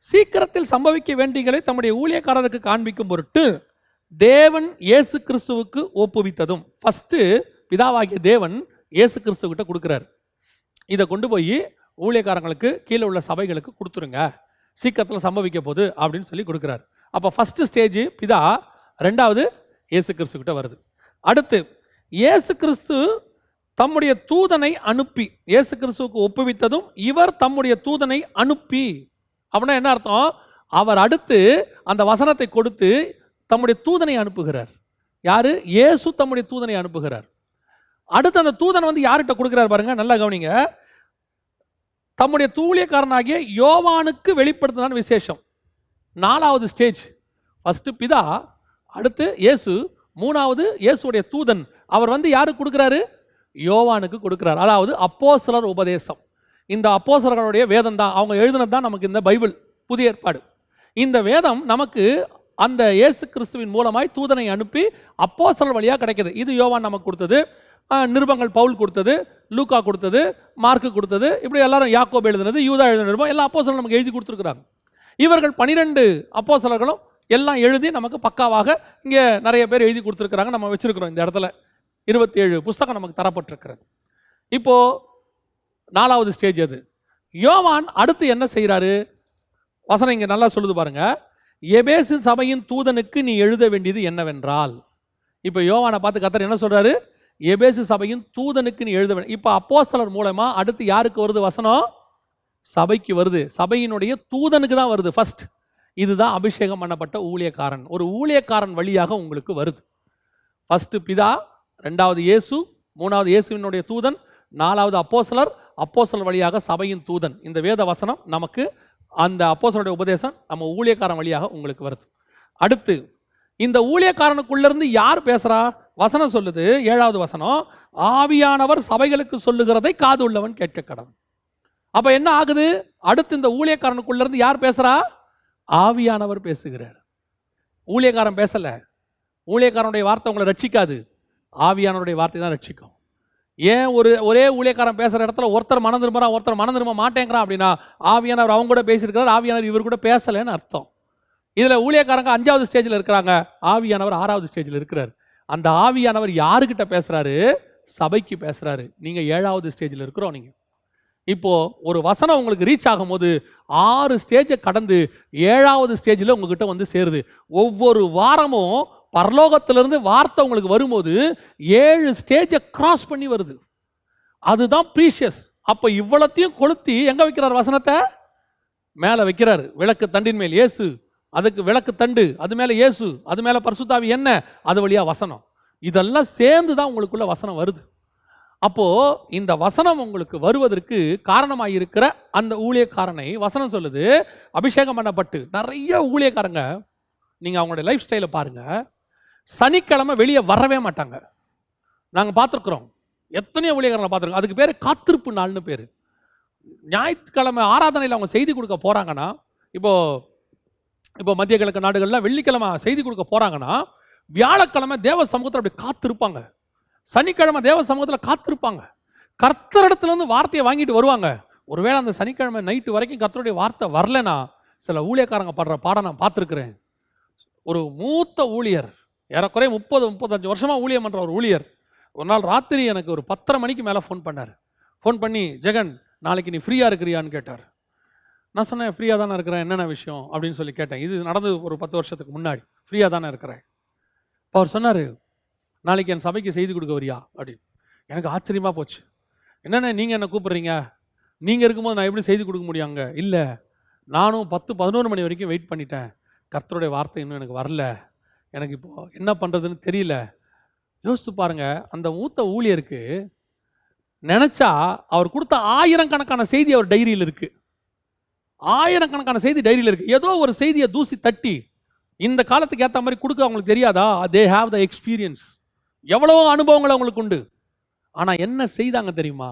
சீக்கிரத்தில் சம்பவிக்க வேண்டியதை தம்முடைய ஊழியக்காரருக்கு காண்பிக்கும் பொருட்டு தேவன் இயேசு கிறிஸ்துவுக்கு ஒப்புவித்ததும். ஃபர்ஸ்ட் பிதாவாகிய தேவன் இயேசு கிறிஸ்துக்கிட்ட கொடுக்குறாரு. இதை கொண்டு போய் ஊழியக்காரங்களுக்கு கீழே உள்ள சபைகளுக்கு கொடுத்துருங்க, சீக்கிரத்தில் சம்பவிக்க போகுது அப்படின்னு சொல்லி கொடுக்குறாரு. அப்போ ஃபஸ்ட்டு ஸ்டேஜ் பிதா, ரெண்டாவது இயேசு கிறிஸ்துக்கிட்ட வருது. அடுத்து இயேசு கிறிஸ்து தம்முடைய தூதனை அனுப்பி, இயேசு கிறிஸ்துவுக்கு ஒப்புவித்ததும் இவர் தம்முடைய தூதனை அனுப்பி. அப்படின்னா என்ன அர்த்தம்? அவர் அடுத்து அந்த வசனத்தை கொடுத்து தம்முடைய தூதனை அனுப்புகிறார். யாரு? இயேசு தம்முடைய தூதனை அனுப்புகிறார். அடுத்து அந்த தூதனை வந்து யார்கிட்ட கொடுக்கிறார் பாருங்க, நல்லா கவனிங்க. தம்முடைய ஊழியக்காரனாகிய யோவானுக்கு வெளிப்படுத்தினான் விசேஷம். நாலாவது ஸ்டேஜ். ஃபர்ஸ்ட் பிதா, அடுத்து இயேசு, மூணாவது இயேசுடைய தூதன். அவர் வந்து யாருக்கு கொடுக்கிறாரு? யோவானுக்கு கொடுக்கிறார். அதாவது அப்போஸ்தலர் உபதேசம். இந்த அப்போஸ்தலர்களுடைய வேதம் தான், அவங்க எழுதினது தான் நமக்கு இந்த பைபிள், புதிய ஏற்பாடு. இந்த வேதம் நமக்கு அந்த இயேசு கிறிஸ்துவின் மூலமாய் தூதனை அனுப்பி அப்போஸ்தலர் வழியாக கிடைக்குது. இது யோவான் நமக்கு கொடுத்தது, நிருபங்கள் பவுல் கொடுத்தது, லூக்கா கொடுத்தது, மார்க்கு கொடுத்தது, இப்படி எல்லாரும் யாக்கோபு எழுதினது, யூதா எழுதின நிருபம், எல்லா அப்போஸ்தலரும் நமக்கு எழுதி கொடுத்துருக்குறாங்க. இவர்கள் 12 அப்போஸ்தலர்களும் எல்லாம் எழுதி நமக்கு பக்காவாக இங்கே நிறைய பேர் எழுதி கொடுத்துருக்குறாங்க. நம்ம வச்சிருக்கிறோம் இந்த இடத்துல 27 புஸ்தகம் நமக்கு தரப்பட்டிருக்கிறது. இப்போ 4வது ஸ்டேஜ் அது. யோவான் அடுத்து என்ன செய்கிறாரு? வசனம் இங்கே நல்லா சொல்லுது பாருங்க. எபேசு சபையின் தூதனுக்கு நீ எழுத வேண்டியது என்னவென்றால், இப்போ யோவானை பார்த்து கர்த்தர் என்ன சொல்றாரு? எபேசு சபையின் தூதனுக்கு நீ எழுத வேண்டும். இப்போ அப்போஸ்தலர் மூலமா அடுத்து யாருக்கு வருது வசனம்? சபைக்கு வருது. சபையினுடைய தூதனுக்கு தான் வருது ஃபர்ஸ்ட். இதுதான் அபிஷேகம் பண்ணப்பட்ட ஊழியக்காரன். ஒரு ஊழியக்காரன் வழியாக உங்களுக்கு வருது. ஃபர்ஸ்ட் பிதா, ரெண்டாவது இயேசு, மூணாவது இயேசுவினுடைய தூதன், நாலாவது அப்போஸ்தலர், அப்போஸ்தலர் வழியாக சபையின் தூதன். இந்த வேத வசனம் நமக்கு, அந்த அப்போஸ்தலருடைய உபதேசம் நம்ம ஊழியக்காரன் வழியாக உங்களுக்கு வருது. அடுத்து இந்த ஊழியக்காரனுக்குள்ளேருந்து யார் பேசுகிறா? வசனம் சொல்லுது, 7வது வசனம், ஆவியானவர் சபைகளுக்கு சொல்லுகிறதை காது உள்ளவன் கேட்க கடவன். அப்போ என்ன ஆகுது? அடுத்து இந்த ஊழியக்காரனுக்குள்ளேருந்து யார் பேசுகிறா? ஆவியானவர் பேசுகிறார். ஊழியக்காரன் பேசலை. ஊழியக்காரனுடைய வார்த்தை உங்களை ரட்சிக்காது, ஆவியானவருடைய வார்த்தை தான் ரட்சிக்கும். ஏன் ஒரே ஊழியக்காரன் பேசுகிற இடத்துல ஒருத்தர் மனம் திரும்புகிறான், ஒருத்தர் மனம் திரும்ப மாட்டேங்கிறான் அப்படின்னா ஆவியானவர் அவங்க கூட பேசியிருக்கிறார், ஆவியானவர் இவர் கூட பேசலைன்னு அர்த்தம். இதில் ஊழியக்காரங்க 5வது ஸ்டேஜில் இருக்கிறாங்க, ஆவியானவர் 6வது ஸ்டேஜில் இருக்கிறார். அந்த ஆவியானவர் யாருக்கிட்ட பேசுகிறாரு? சபைக்கு பேசுகிறாரு. நீங்கள் 7வது ஸ்டேஜில் இருக்கிறோம். நீங்கள் இப்போது ஒரு வசனம் உங்களுக்கு ரீச் ஆகும்போது 6 ஸ்டேஜை கடந்து 7வது ஸ்டேஜில் உங்ககிட்ட வந்து சேருது. ஒவ்வொரு வாரமும் பரலோகத்திலிருந்து வார்த்தை உங்களுக்கு வரும்போது 7 ஸ்டேஜை கிராஸ் பண்ணி வருது. அதுதான் ப்ரீஷியஸ். அப்போ இவ்வளத்தையும் கொளுத்தி எங்கே வைக்கிறார்? வசனத்தை மேலே வைக்கிறார். விளக்கு தண்டின் மேல் இயேசு, அதுக்கு விளக்கு தண்டு, அது மேலே இயேசு, அது மேலே பரிசுத்தாவி, என்ன அது வழியா வசனம். இதெல்லாம் சேர்ந்து தான் உங்களுக்குள்ள வசனம் வருது. அப்போ இந்த வசனம் உங்களுக்கு வருவதற்கு காரணமாக இருக்கிற அந்த ஊழியக்காரனை வசனம் சொல்லுது அபிஷேகம் பண்ணப்பட்டு. நிறைய ஊழியக்காரங்க நீங்கள் அவங்களுடைய லைஃப் ஸ்டைலை பாருங்க, சனிக்கிழமை வெளியே வரவே மாட்டாங்க. நாங்கள் பார்த்துருக்குறோம், எத்தனையோ ஊழியக்காரங்களை பார்த்துருக்கோம். அதுக்கு பேர் காத்திருப்பு நாள்னு பேர். ஞாயிற்றுக்கிழமை ஆராதனையில் அவங்க செய்தி கொடுக்க போகிறாங்கன்னா, இப்போ மத்திய கிழக்கு நாடுகளில் வெள்ளிக்கிழமை செய்தி கொடுக்க போகிறாங்கன்னா வியாழக்கிழமை தேவ சமூகத்தில் அப்படி காத்திருப்பாங்க, சனிக்கிழமை தேவ சமூகத்தில் காத்திருப்பாங்க. கர்த்தரிடத்துலேருந்து வார்த்தையை வாங்கிட்டு வருவாங்க. ஒருவேளை அந்த சனிக்கிழமை நைட்டு வரைக்கும் கர்த்தருடைய வார்த்தை வரலனா சில ஊழியக்காரங்க படுற பாடம் நான் பார்த்துருக்குறேன். ஒரு மூத்த ஊழியர், ஏறக்குறைய 30-35 வருஷமாக ஊழியம் பண்ணுற ஒரு ஊழியர், ஒரு நாள் ராத்திரி எனக்கு ஒரு 10:30 மணிக்கு மேலே ஃபோன் பண்ணார். ஃபோன் பண்ணி, ஜெகன் நாளைக்கு நீ ஃப்ரீயாக இருக்கிறியான்னு கேட்டார். நான் சொன்னேன், ஃப்ரீயாக தானே இருக்கிறேன், என்னென்ன விஷயம் அப்படின்னு சொல்லி கேட்டேன். இது நடந்து ஒரு 10 வருஷத்துக்கு முன்னாடி. ஃப்ரீயாக தானே இருக்கிறேன். இப்போ அவர் சொன்னார், நாளைக்கு என் சபைக்கு செய்தி கொடுக்க வரியா அப்படின்னு. எனக்கு ஆச்சரியமாக போச்சு. என்னென்ன நீங்கள் என்ன கூப்பிட்றீங்க? நீங்கள் இருக்கும்போது நான் எப்படி செய்தி கொடுக்க முடியும் அங்கே? இல்லை, நானும் 10-11 மணி வரைக்கும் வெயிட் பண்ணிட்டேன், கர்த்தருடைய வார்த்தை இன்னும் எனக்கு வரல, எனக்கு இப்போது என்ன பண்ணுறதுன்னு தெரியல. யோசித்து பாருங்கள், அந்த மூத்த ஊழியருக்கு நினச்சா அவர் கொடுத்த 1000 கணக்கான செய்தி அவர் டைரியில் இருக்குது. 1000 கணக்கான செய்தி டைரியில் இருக்குது. ஏதோ ஒரு செய்தியை தூசி தட்டி இந்த காலத்துக்கு ஏற்ற மாதிரி கொடுக்க அவங்களுக்கு தெரியாதா? They have the experience. எவ்வளோ அனுபவங்கள் அவங்களுக்கு உண்டு. ஆனால் என்ன செய்தாங்க தெரியுமா?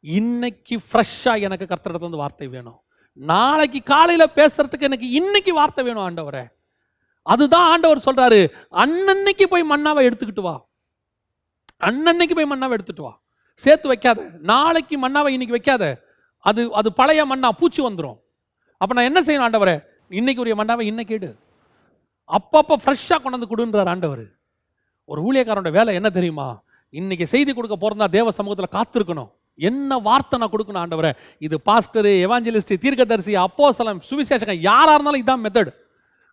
இன்னைக்கு ஃப்ரெஷ்ஷாக எனக்கு கர்த்தரிடத்துலேருந்து வார்த்தை வேணும், நாளைக்கு காலையில் பேசுறதுக்கு எனக்கு இன்னைக்கு வார்த்தை வேணும் ஆண்டவரே. அதுதான் ஆண்டவர் சொல்றாரு, அன்னன்னைக்கு போய் மன்னாவை எடுத்துக்கிட்டு வா, அன்னன்னைக்கு போய் மன்னாவை எடுத்துட்டு வா, சேர்த்து வைக்காத. நாளைக்கு மன்னாவை இன்னைக்கு வைக்காத, அது பழைய மண்ணா, பூச்சி வந்துடும். அப்போ நான் என்ன செய்யணும் ஆண்டவரே? இன்னைக்கு உரிய மன்னாவை இன்னைக்கு எடு, அப்பப்போ ஃப்ரெஷ்ஷாக கொண்டாந்து கொடுன்றார் ஆண்டவர். ஒரு ஊழியக்காரனோட வேலை என்ன தெரியுமா? இன்னைக்கு செய்தி கொடுக்க போறதா தேவ சமூகத்தில் காத்திருக்கணும். என்ன வார்த்தை நான் கொடுக்கணும் ஆண்டவரே? இது பாஸ்டர், எவாஞ்சலிஸ்ட், தீர்க்கதரிசி, அப்போஸ்தலன், சுவிசேஷகன் யாரா இருந்தாலும் இதான் மெத்தட்.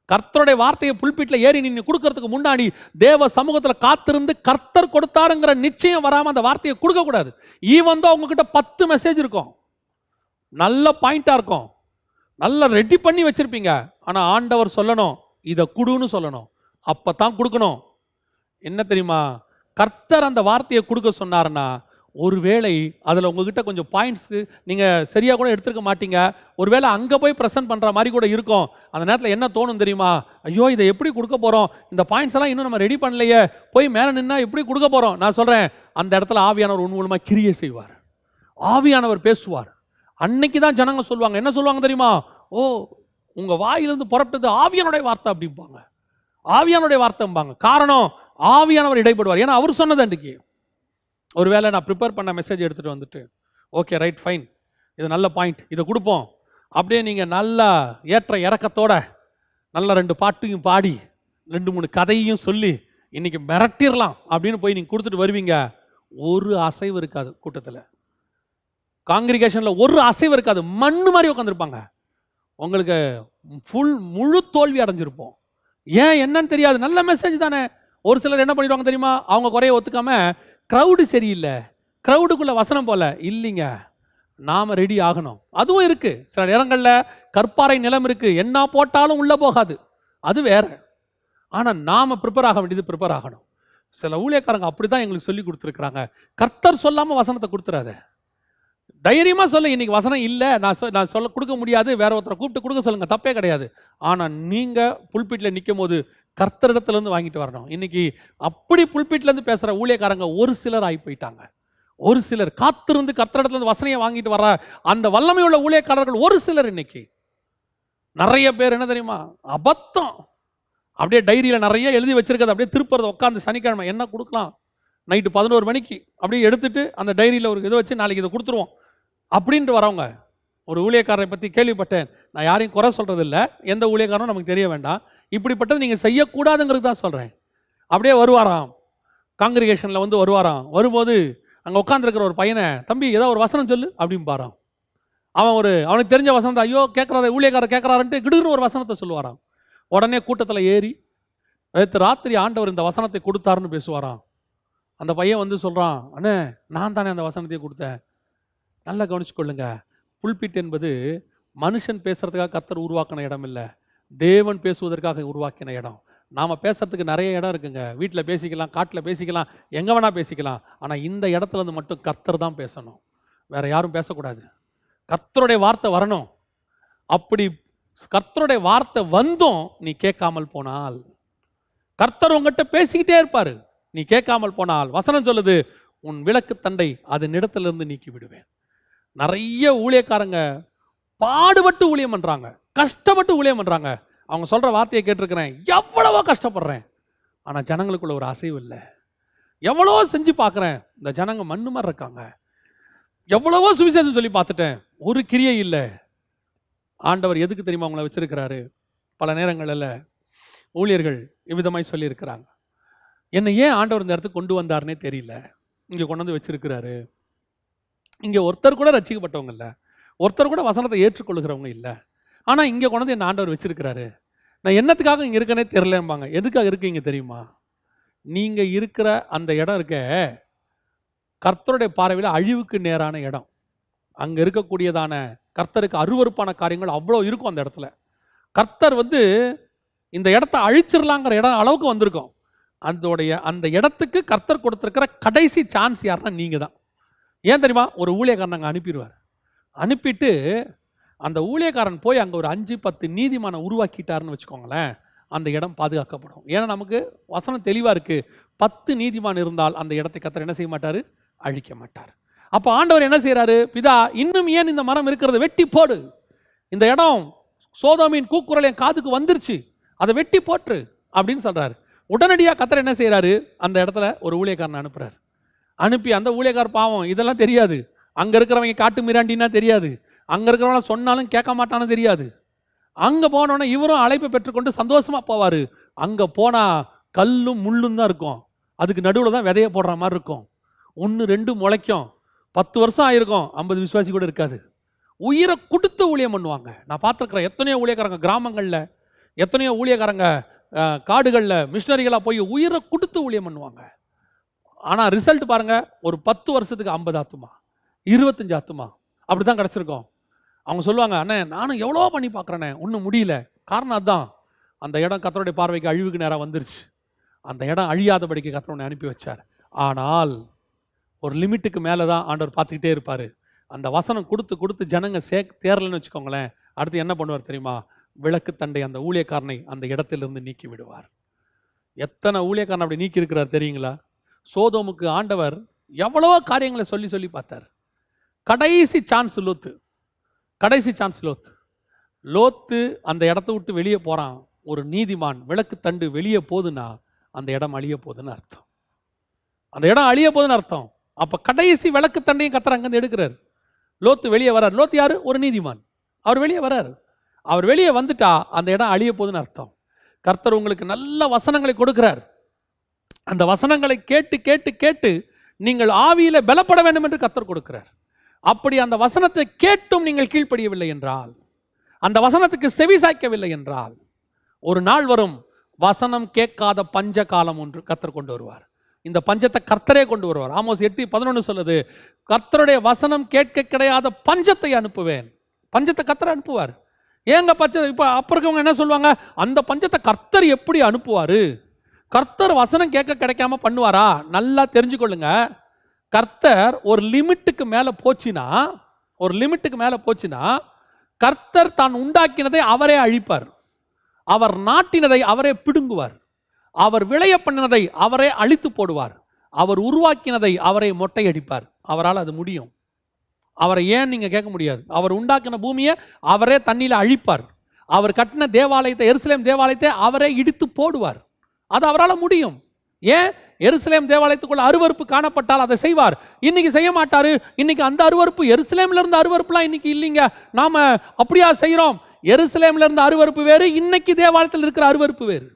கர்த்தருடைய வார்த்தையை புல்பிட்ல ஏறி நின்று கொடுக்கறதுக்கு முன்னாடி தேவ சமூகத்தில் காத்திருந்து கர்த்தர் கொடுத்தாருங்கிற நிச்சயம் வராம அந்த வார்த்தையை கொடுக்க கூடாது. ஈவன் தான் உங்ககிட்ட 10 மெசேஜ் இருக்கும், நல்ல பாயிண்டா இருக்கும், நல்லா ரெடி பண்ணி வச்சிருப்பீங்க. ஆனா ஆண்டவர் சொல்லணும், இதை குடுன்னு சொல்லணும், அப்பதான் கொடுக்கணும். என்ன தெரியுமா, கர்த்தர் அந்த வார்த்தையை கொடுக்க சொன்னாருன்னா ஒருவேளை அதில் உங்ககிட்ட கொஞ்சம் பாயிண்ட்ஸு நீங்கள் சரியாக கூட எடுத்துருக்க மாட்டீங்க. ஒருவேளை அங்கே போய் ப்ரெசென்ட் பண்ணுற மாதிரி கூட இருக்கும். அந்த நேரத்தில் என்ன தோணும் தெரியுமா, ஐயோ இதை எப்படி கொடுக்க போகிறோம், இந்த பாயிண்ட்ஸ் எல்லாம் இன்னும் நம்ம ரெடி பண்ணலையே, போய் மேலே நின்னா எப்படி கொடுக்க போகிறோம். நான் சொல்கிறேன், அந்த இடத்துல ஆவியானவர் உன் மூலமாக கிரியை செய்வார், ஆவியானவர் பேசுவார். அன்னைக்கு தான் ஜனங்க சொல்லுவாங்க, என்ன சொல்லுவாங்க தெரியுமா, ஓ உங்கள் வாயிலிருந்து புறப்பட்டது ஆவியானுடைய வார்த்தை அப்படிம்பாங்க, ஆவியானுடைய வார்த்தைம்பாங்க. காரணம், ஆவியானவர் இடைப்படுவார். ஏன்னா அவர் சொன்னது அன்றைக்கி. ஒருவேளை நான் ப்ரிப்பேர் பண்ண மெசேஜ் எடுத்துகிட்டு வந்துட்டு, ஓகே ரைட் ஃபைன், இது நல்ல பாயிண்ட், இதை கொடுப்போம், அப்படியே நீங்கள் நல்லா ஏற்ற இறக்கத்தோட நல்ல 2 பாட்டையும் பாடி 2-3 கதையும் சொல்லி இன்னைக்கு மிரட்டிடலாம் அப்படின்னு போய் நீங்கள் கொடுத்துட்டு வருவீங்க. ஒரு அசைவு இருக்காது கூட்டத்தில், காங்கிரிகேஷனில் ஒரு அசைவு இருக்காது, மண்ணு மாதிரி உட்காந்துருப்பாங்க. உங்களுக்கு முழு தோல்வி அடைஞ்சிருப்போம். ஏன் என்னன்னு தெரியாது, நல்ல மெசேஜ் தானே. ஒரு சிலர் என்ன பண்ணிடுவாங்க தெரியுமா, அவங்க குறைய ஒத்துக்காம, க்ரௌடு சரியில்லை, க்ரௌடுக்குள்ள வசனம் போல இல்லைங்க, நாம ரெடி ஆகணும். அதுவும் இருக்கு, சில இடங்களில் கற்பாறை நிலம் இருக்கு, என்ன போட்டாலும் உள்ள போகாது, அது வேற. ஆனா நாம ப்ரிப்பேர் ஆக வேண்டியது ப்ரிப்பேர் ஆகணும். சில ஊழியக்காரங்க அப்படிதான் எங்களுக்கு சொல்லி கொடுத்துருக்குறாங்க, கர்த்தர் சொல்லாம வசனத்தை கொடுத்துறாத, தைரியமா சொல்ல, இன்னைக்கு வசனம் இல்லை, நான் சொல்ல கொடுக்க முடியாது, வேற ஒருத்தரை கூப்பிட்டு கொடுக்க சொல்லுங்க, தப்பே கிடையாது. ஆனா நீங்க புல்பிட்ல நிற்கும் போது கர்த்தரிடத்துலேருந்து வாங்கிட்டு வரணும். இன்னைக்கு அப்படி புல்பிட்லேருந்து பேசுகிற ஊழியக்காரங்க ஒரு சிலர் ஆகி போயிட்டாங்க. ஒரு சிலர் காத்திருந்து கர்த்தரிடத்துலேருந்து வசனையை வாங்கிட்டு வர அந்த வல்லமை உள்ள ஊழியக்காரர்கள் ஒரு சிலர். இன்னைக்கு நிறைய பேர் என்ன தெரியுமா, அபத்தம், அப்படியே டைரியில் நிறைய எழுதி வச்சிருக்கிறது அப்படியே திருப்பறது, உட்காந்து சனிக்கிழமை என்ன கொடுக்கலாம், நைட்டு 11 மணிக்கு அப்படியே எடுத்துட்டு அந்த டைரியில் ஒரு இதை வச்சு நாளைக்கு இதை கொடுத்துருவோம் அப்படின்ட்டு வரவங்க. ஒரு ஊழியக்காரரை பற்றி கேள்விப்பட்டேன், நான் யாரையும் குறை சொல்கிறது இல்லை, எந்த ஊழியக்காரனும் நமக்கு தெரிய வேண்டாம், இப்படிப்பட்டது நீங்கள் செய்யக்கூடாதுங்கிறது தான் சொல்கிறேன். அப்படியே வருவாராம், காங்கிரிகேஷனில் வந்து வருவாராம், வரும்போது அங்கே உட்காந்துருக்கிற ஒரு பையனை, தம்பி ஏதோ ஒரு வசனம் சொல்லு அப்படின்னு பாராம். அவனுக்கு தெரிஞ்ச வசனத்தை, ஐயோ கேட்குறாரு ஊழியக்காரர் கேட்குறாருன்ட்டு கிடுன்னு ஒரு வசனத்தை சொல்லுவாராம். உடனே கூட்டத்தில் ஏறி நேற்று ராத்திரி ஆண்டவர் இந்த வசனத்தை கொடுத்தாருன்னு பேசுவாராம். அந்த பையன் வந்து சொல்கிறான், அண்ணே நான் தானே அந்த வசனத்தையே கொடுத்தேன். நல்லா கவனிச்சுக்கொள்ளுங்க, புல்பிட் என்பது மனுஷன் பேசுறதுக்காக கர்த்தர் உருவாக்கின இடம் இல்லை, தேவன் பேசுவதற்காக உருவாக்கின இடம். நாம் பேசுறதுக்கு நிறைய இடம் இருக்குங்க, வீட்டில் பேசிக்கலாம், காட்டில் பேசிக்கலாம், எங்கே வேணால் பேசிக்கலாம். ஆனால் இந்த இடத்துல இருந்து மட்டும் கர்த்தர் தான் பேசணும், வேற யாரும் பேசக்கூடாது. கர்த்தருடைய வார்த்தை வரணும். அப்படி கர்த்தருடைய வார்த்தை வந்தும் நீ கேட்காமல் போனால், கர்த்தர் உங்ககிட்ட பேசிக்கிட்டே இருப்பாரு, நீ கேட்காமல் போனால், வசனம் சொல்லுது, உன் விளக்கு தண்டை அதன் இடத்திலிருந்து நீக்கி விடுவேன். நிறைய ஊழியக்காரங்க பாடுபட்டு ஊழியம் பண்றாங்க, கஷ்டப்பட்டு ஊழியம் பண்றாங்க. அவங்க சொல்ற வார்த்தையை கேட்டிருக்கிறேன், எவ்வளவோ கஷ்டப்படுறேன், ஆனா ஜனங்களுக்குள்ள ஒரு அசைவு இல்லை. எவ்வளவோ செஞ்சு பார்க்குறேன், இந்த ஜனங்க மண்ணு மாதிரி இருக்காங்க. எவ்வளவோ சுவிசேஷம் சொல்லி பார்த்துட்டேன், ஒரு கிரியை இல்லை. ஆண்டவர் எதுக்கு தெரியுமா அவங்கள வச்சிருக்கிறாரு? பல நேரங்களில் ஊழியர்கள் இவ்விதமாய் சொல்லியிருக்கிறாங்க, என்னை ஏன் ஆண்டவர் இந்த இடத்துக்கு கொண்டு வந்தாருன்னே தெரியல, இங்கே கொண்டு வந்து வச்சிருக்கிறாரு. இங்கே ஒருத்தர் கூட ரட்சிக்கப்பட்டவங்க இல்லை, ஒருத்தர் கூட வசனத்தை ஏற்றுக்கொள்ளுகிறவங்க இல்லை, ஆனால் இங்கே கொண்டு வந்து என்ன ஆண்டவர் வச்சிருக்கிறாரு. நான் என்னத்துக்காக இங்கே இருக்கனே தெரியலம்பாங்க. எதுக்காக இருக்கீங்க தெரியுமா? நீங்கள் இருக்கிற அந்த இடம் இருக்க கர்த்தருடைய பார்வையில் அழிவுக்கு நேரான இடம். அங்கே இருக்கக்கூடியதான கர்த்தருக்கு அருவருப்பான காரியங்கள் அவ்வளோ இருக்கும் அந்த இடத்துல. கர்த்தர் வந்து இந்த இடத்த அழிச்சிடலாங்கிற இடம் அளவுக்கு வந்திருக்கும். அந்த இடத்துக்கு கர்த்தர் கொடுத்துருக்கிற கடைசி சான்ஸ் யாருன்னா நீங்கள் தான். ஏன் தெரியுமா? ஒரு ஊழியக்காரன் அங்கே அனுப்பிடுவார். அனுப்பிட்டு அந்த ஊழியக்காரன் போய் அங்கே ஒரு 5-10 நீதிமானை உருவாக்கிட்டாருன்னு வச்சுக்கோங்களேன், அந்த இடம் பாதுகாக்கப்படும். ஏன்னா நமக்கு வசனம் தெளிவாக இருக்குது, 10 நீதிமான் இருந்தால் அந்த இடத்தை கர்த்தர் என்ன செய்ய மாட்டார்? அழிக்க மாட்டார். அப்போ ஆண்டவர் என்ன செய்கிறாரு? பிதா, இன்னும் ஏன் இந்த மரம் இருக்கிறது? வெட்டி போடு. இந்த இடம் சோதோமின் கூக்குரல் என் காதுக்கு வந்துருச்சு, அதை வெட்டி போட்டு அப்படின்னு சொல்கிறாரு. உடனடியாக கர்த்தர் என்ன செய்கிறாரு? அந்த இடத்துல ஒரு ஊழியக்காரனை அனுப்புகிறார். அனுப்பி அந்த ஊழியக்கார பாவம் இதெல்லாம் தெரியாது, அங்கே இருக்கிறவங்க காட்டு மிராண்டின்னா தெரியாது, அங்கே இருக்கிறவங்க சொன்னாலும் கேட்க மாட்டான்னு தெரியாது. அங்கே போனோன்னே இவரும் அழைப்பை பெற்றுக்கொண்டு சந்தோஷமாக போவார். அங்கே போனால் கல்லும் முள்ளும் தான் இருக்கும். அதுக்கு நடுவில் தான் விதைய போடுற மாதிரி இருக்கும். 1 2 முளைக்கும், 10 வருஷம் ஆயிருக்கும், 50 விசுவாசி கூட இருக்காது. உயிரை கொடுத்து ஊழியம் பண்ணுவாங்க. நான் பார்த்துருக்குறேன் எத்தனையோ ஊழியக்காரங்க கிராமங்களில், எத்தனையோ ஊழியக்காரங்க காடுகளில் மிஷினரிகளாக போய் உயிரை கொடுத்து ஊழியம் பண்ணுவாங்க. ஆனால் ரிசல்ட் பாருங்கள், ஒரு 10 வருஷத்துக்கு 50 ஆத்துமா, 25 ஆத்துமா அப்படி தான் கிடச்சிருக்கோம். அவங்க சொல்லுவாங்க, அண்ணே நானும் எவ்வளோ பண்ணி பார்க்குறேண்ணே, ஒன்றும் முடியல. காரணம் அதுதான், அந்த இடம் கர்த்தருடைய பார்வைக்கு அழிவுக்கு நேராக வந்துருச்சு. அந்த இடம் அழியாதபடிக்கு கர்த்தர் உன்னை அனுப்பி வச்சார். ஆனால் ஒரு லிமிட்டுக்கு மேலே தான் ஆண்டவர் பார்த்துக்கிட்டே இருப்பார். அந்த வசனம் கொடுத்து கொடுத்து ஜனங்க தேரலன்னு வச்சுக்கோங்களேன், அடுத்து என்ன பண்ணுவார் தெரியுமா? விளக்கு தண்டை அந்த ஊழியக்காரனை அந்த இடத்திலிருந்து நீக்கி விடுவார். எத்தனை ஊழியக்காரன் அப்படி நீக்கி இருக்கிறார் தெரியுங்களா? சோதோமுக்கு ஆண்டவர் எவ்வளோ காரியங்களை சொல்லி சொல்லி பார்த்தார். கடைசி சான்ஸ் லோத்து, கடைசி சான்ஸ் லோத்து. லோத்து அந்த இடத்த விட்டு வெளியே போகிறான். ஒரு நீதிமான் விளக்கு தண்டு வெளியே போகுதுன்னா அந்த இடம் அழிய போகுதுன்னு அர்த்தம். அந்த இடம் அழிய போகுதுன்னு அர்த்தம். அப்போ கடைசி விளக்கு தண்டையும் கர்த்தர் அங்கேருந்து எடுக்கிறார். லோத்து வெளியே வரார். லோத்து யாரு? ஒரு நீதிமான். அவர் வெளியே வரார். அவர் வெளியே வந்துட்டா அந்த இடம் அழிய போகுதுன்னு அர்த்தம். கர்த்தர் உங்களுக்கு நல்ல வசனங்களை கொடுக்கிறார். அந்த வசனங்களை கேட்டு கேட்டு கேட்டு நீங்கள் ஆவியில பலப்பட வேண்டும் என்று கர்த்தர் கொடுக்கிறார். அப்படி அந்த வசனத்தை கேட்டும் நீங்கள் கீழ்ப்படியவில்லை என்றால், அந்த வசனத்துக்கு செவி சாய்க்கவில்லை என்றால், ஒரு நாள் வரும், வசனம் கேட்காத பஞ்ச காலம் ஒன்று கர்த்தர் கொண்டு வருவார். இந்த பஞ்சத்தை கர்த்தரே கொண்டு வருவார். ஆமோஸ் 8:11 சொல்லுது, கர்த்தருடைய வசனம் கேட்க கிடையாத பஞ்சத்தை அனுப்புவேன். பஞ்சத்தை கர்த்தர் அனுப்புவார். ஏங்க பஞ்சம்? இப்போ அப்போ இருக்கவங்க என்ன சொல்லுவாங்க, அந்த பஞ்சத்தை கர்த்தர் எப்படி அனுப்புவார்? கர்த்தர் வசனம் கேட்க கிடைக்காம பண்ணுவாரா? நல்லா தெரிஞ்சுக்கொள்ளுங்க, கர்த்தர் ஒரு லிமிட்டுக்கு மேலே போச்சுன்னா, ஒரு லிமிட்டுக்கு மேலே போச்சுன்னா கர்த்தர் தான் உண்டாக்கினதை அவரே அழிப்பார். அவர் நாட்டினதை அவரே பிடுங்குவார். அவர் விளைய பண்ணினதை அவரே அழித்து போடுவார். அவர் உருவாக்கினதை அவரே மொட்டையடிப்பார். அவரால் அது முடியும். அவரை ஏன் நீங்கள் கேட்க முடியாது. அவர் உண்டாக்கின பூமியை அவரே தண்ணியில் அழிப்பார். அவர் கட்டின தேவாலயத்தை, எருசலேம் தேவாலயத்தை அவரே இடித்து போடுவார். அது அவரால் முடியும். ஏன்? எருசலேம் தேவாலயத்துக்குள்ள அருவருப்பு காணப்பட்டால் அதை செய்வார். இன்னைக்கு செய்ய மாட்டாரு. இன்னைக்கு அந்த அருவருப்பு, எருசலேம்ல இருந்த அருவருப்புலாம் இன்னைக்கு இல்லைங்க. நாம அப்படியா செய்கிறோம்? எருசலேம்ல இருந்த அருவருப்பு வேறு, இன்னைக்கு தேவாலயத்தில் இருக்கிற அருவருப்பு வேறு.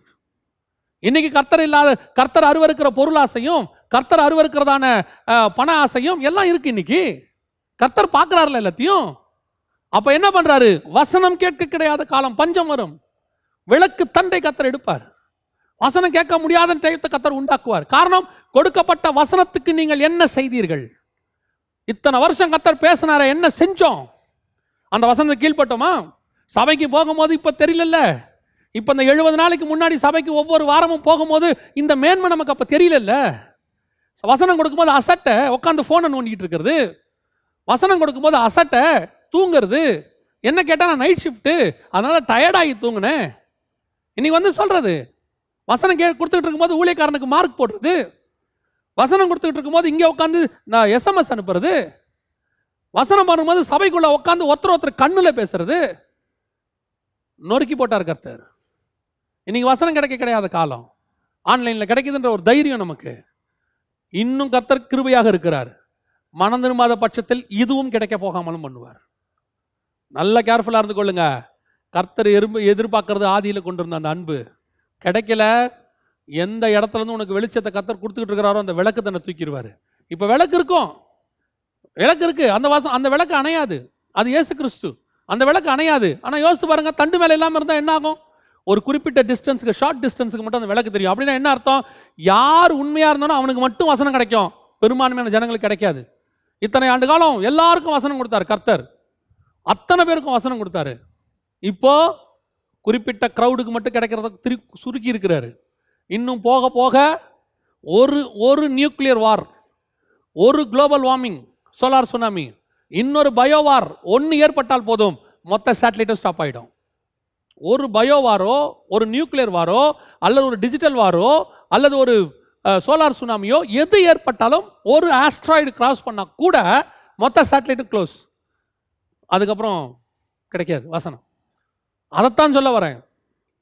இன்னைக்கு கர்த்தர் இல்லாத, கர்த்தர் அருவருக்கிற பொருளாசையும் கர்த்தர் அருவருக்கிறதான பண ஆசையும் எல்லாம் இருக்கு. இன்னைக்கு கர்த்தர் பார்க்கிறார்ல எல்லாத்தையும். அப்ப என்ன பண்றாரு? வசனம் கேட்க கிடையாத காலம், பஞ்சம் வரும். விளக்கு தண்டை கர்த்தர் எடுப்பார். வசனம் கேட்க முடியாத டயத்தை கர்த்தர் உண்டாக்குவார். காரணம், கொடுக்கப்பட்ட வசனத்துக்கு நீங்கள் என்ன செய்தீர்கள்? இத்தனை வருஷம் கர்த்தர் பேசினார, என்ன செஞ்சோம்? அந்த வசனத்தை கீழ்பட்டோமா? சபைக்கு போகும்போது இப்ப தெரியல. இப்ப இந்த 70 நாளைக்கு முன்னாடி சபைக்கு ஒவ்வொரு வாரமும் போகும்போது இந்த மேன்மை நமக்கு அப்ப தெரியல. வசனம் கொடுக்கும்போது அசட்டை உட்காந்து போனை நோண்டிட்டு இருக்கிறது, வசனம் கொடுக்கும்போது அசட்டை தூங்குறது. என்ன கேட்டா, நான் நைட் ஷிஃப்ட், அதனால டயர்டாகி தூங்குனேன். இன்னைக்கு வந்து சொல்றது, வசனம் கொடுத்துட்டு இருக்கும்போது ஊழியக்காரனுக்கு மார்க் போடுறது, வசனம் கொடுத்துட்டு இருக்கும்போது இங்கே உட்காந்து நான் SMS அனுப்புறது, வசனம் பண்ணும்போது சபைக்குள்ள உட்காந்து ஒருத்தர் கண்ணுல பேசுறது. நொறுக்கி போட்டார் கர்த்தர். இன்னைக்கு வசனம் கிடைக்க கிடையாத காலம், ஆன்லைனில் கிடைக்குதுன்ற ஒரு தைரியம் நமக்கு. இன்னும் கர்த்தர் கிருபையாக இருக்கிறார். மனம் திரும்பாத பட்சத்தில் இதுவும் கிடைக்க போகாமலும் பண்ணுவார். நல்ல கேர்ஃபுல்லாக இருந்து கொள்ளுங்க. கர்த்தர் எதிர்பார்க்கறது ஆதியில் கொண்டிருந்த அந்த அன்பு கிடைக்கல. எந்த இடத்துல இருந்து உனக்கு வெளிச்சத்தை கர்த்தர் கொடுத்துக்கிட்டு இருக்கிறாரோ அந்த விளக்கு தன்னை தூக்கிடுவார். இப்போ விளக்கு இருக்கும், விளக்கு இருக்கு, அந்த விளக்கு அணையாது. அது இயேசு கிறிஸ்து. அந்த விளக்கு அணையாது. ஆனால் யோசிச்சு பாருங்க, தண்டு மேலே இல்லாமல் இருந்தால் என்ன ஆகும்? ஒரு குறிப்பிட்ட டிஸ்டன்ஸுக்கு, ஷார்ட் டிஸ்டன்ஸுக்கு மட்டும் அந்த விளக்கு தெரியும். அப்படின்னா என்ன அர்த்தம்? யார் உண்மையாக இருந்தாலும் அவனுக்கு மட்டும் வசனம் கிடைக்கும், பெரும்பான்மையான ஜனங்களுக்கு கிடைக்காது. இத்தனை ஆண்டு காலம் எல்லாருக்கும் வசனம் கொடுத்தாரு கர்த்தர், அத்தனை பேருக்கும் வசனம் கொடுத்தாரு. இப்போ குறிப்பிட்ட கிரௌடுக்கு மட்டும் கிடைக்கிறத சுருக்கி இருக்கிறாரு. இன்னும் போக போக ஒரு நியூக்ளியர் வார், ஒரு குளோபல் வார்மிங், சோலார் சுனாமி, இன்னொரு பயோவார் ஒன்று ஏற்பட்டால் போதும், மொத்த சேட்டலைட்டும் ஸ்டாப் ஆகிடும். ஒரு பயோவாரோ, ஒரு நியூக்ளியர் வாரோ, அல்லது ஒரு டிஜிட்டல் வாரோ, அல்லது ஒரு சோலார் சுனாமியோ எது ஏற்பட்டாலும் ஒரு ஆஸ்ட்ராய்டு கிராஸ் பண்ணால் கூட மொத்த சேட்டலைட்டும் க்ளோஸ். அதுக்கப்புறம் கிடைக்காது வசனம். அதைத்தான் சொல்ல வரேன்.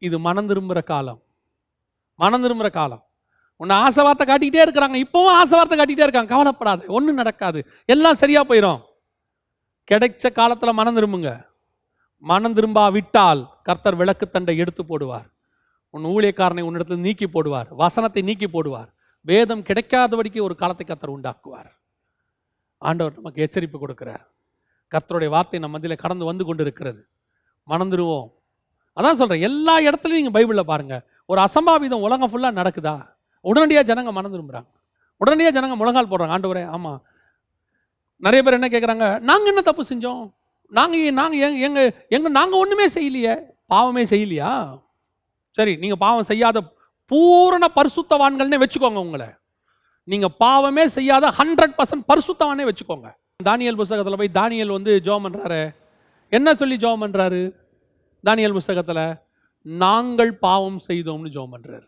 இது மனம் திரும்புகிற காலம், மனம் திரும்புகிற காலம். உன்னை ஆசை வார்த்தை காட்டிக்கிட்டே இருக்கிறாங்க, இப்போவும் ஆசை வார்த்தை காட்டிகிட்டே இருக்காங்க. கவலைப்படாது, ஒன்றும் நடக்காது, எல்லாம் சரியாக போயிடும். கிடைச்ச காலத்தில் மனம் திரும்புங்க. மனம் திரும்பா விட்டால் கர்த்தர் விளக்கு தண்டை எடுத்து போடுவார். உன் ஊழியக்காரனை உன்னிடத்தில் நீக்கி போடுவார், வசனத்தை நீக்கி போடுவார். வேதம் கிடைக்காதபடிக்கு ஒரு காலத்தை கர்த்தர் உண்டாக்குவார். ஆண்டவர் நமக்கு எச்சரிப்பு கொடுக்கிறார். கர்த்தருடைய வார்த்தை நம்ம மத்தியில் கடந்து வந்து கொண்டு இருக்கிறது. மணந்துருவோம். அதான் சொல்கிறேன், எல்லா இடத்துலையும் நீங்கள் பைபிளில் பாருங்கள், ஒரு அசம்பாவிதம் உலகம் ஃபுல்லாக நடக்குதா, உடனடியாக ஜனங்க மனம் திரும்புகிறாங்க, உடனடியாக ஜனங்க முழங்கால் போடுறாங்க. ஆண்டவரே, ஆமாம். நிறைய பேர் என்ன கேட்குறாங்க, நாங்கள் என்ன தப்பு செஞ்சோம், நாங்கள் ஒன்றுமே செய்யலையே. பாவமே செய்யலையா? சரி, நீங்கள் பாவம் செய்யாத பூரண பரிசுத்தவான்கள்னே வச்சுக்கோங்க. உங்களை நீங்கள் பாவமே செய்யாத 100% பரிசுத்தவானே வச்சுக்கோங்க. தானியேல் புஸ்தகத்தில் போய் தானியேல் வந்து ஜெபம் பண்ணுறாரு. என்ன சொல்லி ஜெபம் பண்ணுறாரு? தானியேல் புஸ்தகத்தில் நாங்கள் பாவம் செய்தோம்னு ஜெபம் பண்ணுறாரு.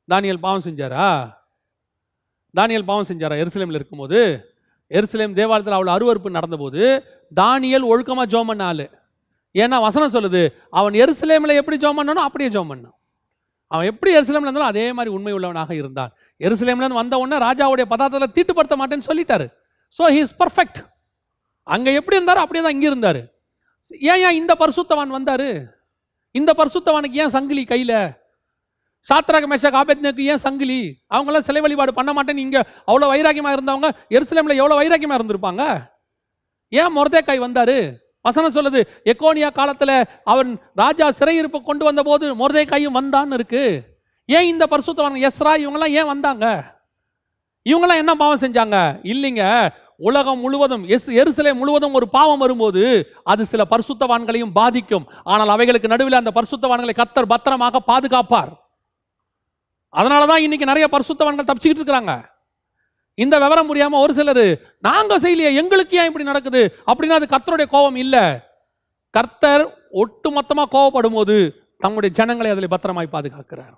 தானியேல் பாவம் செஞ்சாரா? தானியேல் பாவம் செஞ்சாரா? எருசலேமில் இருக்கும்போது, எருசலேம் தேவாலயத்தில் அவ்வளோ அருவருப்பு நடந்தபோது தானியேல் ஒழுக்கமாக ஜெபம் பண்ண ஆளு. ஏன்னா வசனம் சொல்லுது, அவன் எருசலேமில் எப்படி ஜெபம் பண்ணானோ அப்படியே ஜெபம் பண்ணான். அவன் எப்படி எருசலேமில் இருந்தாலும் அதே மாதிரி உண்மை உள்ளவனாக இருந்தான். எருசலேம்ல வந்த உடனே ராஜாவுடைய பதார்த்தத்தில் தீட்டுப்படுத்த மாட்டேன்னு சொல்லிட்டாரு. So he is perfect. அங்கே எப்படி இருந்தாரோ அப்படியே தான் இங்கே இருந்தார். ஏன் இந்த பரிசுத்தவான் வந்தார்? இந்த பரிசுத்தவானுக்கு ஏன் சங்கிலி கையில்? சாத்ராக் மேஷாக் ஆபேத்நேகோக்கு ஏன் சங்கிலி? அவங்களாம் சிலை வழிபாடு பண்ண மாட்டேன்னு இங்கே அவ்வளோ வைராக்கியமாக இருந்தவங்க எருசலேமில் எவ்வளோ வைராக்கியமாக இருந்திருப்பாங்க. ஏன் மொர்தெக்காய் வந்தார்? வசனம் சொல்லுது, எக்கோனியா காலத்தில் அவன் ராஜா சிறையிருப்பு கொண்டு வந்த போது மொர்தெக்காயும் வந்தான்னு இருக்கு. ஏன் இந்த பரிசுத்தவான் எஸ்ரா இவங்கெல்லாம் ஏன் வந்தாங்க? இவங்கெல்லாம் என்ன பாவம் செஞ்சாங்க? இல்லைங்க, உலகம் முழுவதும் எருசலேம் முழுவதும் ஒரு பாவம் வரும்போது அது சில பரிசுத்தவான்களையும் பாதிக்கும். ஆனால் அவைகளுக்கு நடுவில் அந்த பரிசுத்தவான்களை கர்த்தர் பத்திரமாக பாதுகாப்பார். அதனாலதான் இன்னைக்கு நிறைய பரிசுத்தவான்கள் தப்பிச்சுக்கிட்டு இருக்கிறாங்க. இந்த விவரம் புரியாம ஒரு சிலர், நாங்க செய்யலையே, எங்களுக்கு ஏன் இப்படி நடக்குது அப்படின்னா அது கர்த்தருடைய கோபம் இல்லை. கர்த்தர் ஒட்டு மொத்தமா கோபப்படும் போது தம்முடைய ஜனங்களை அதில் பத்திரமாய் பாதுகாக்கிறார்.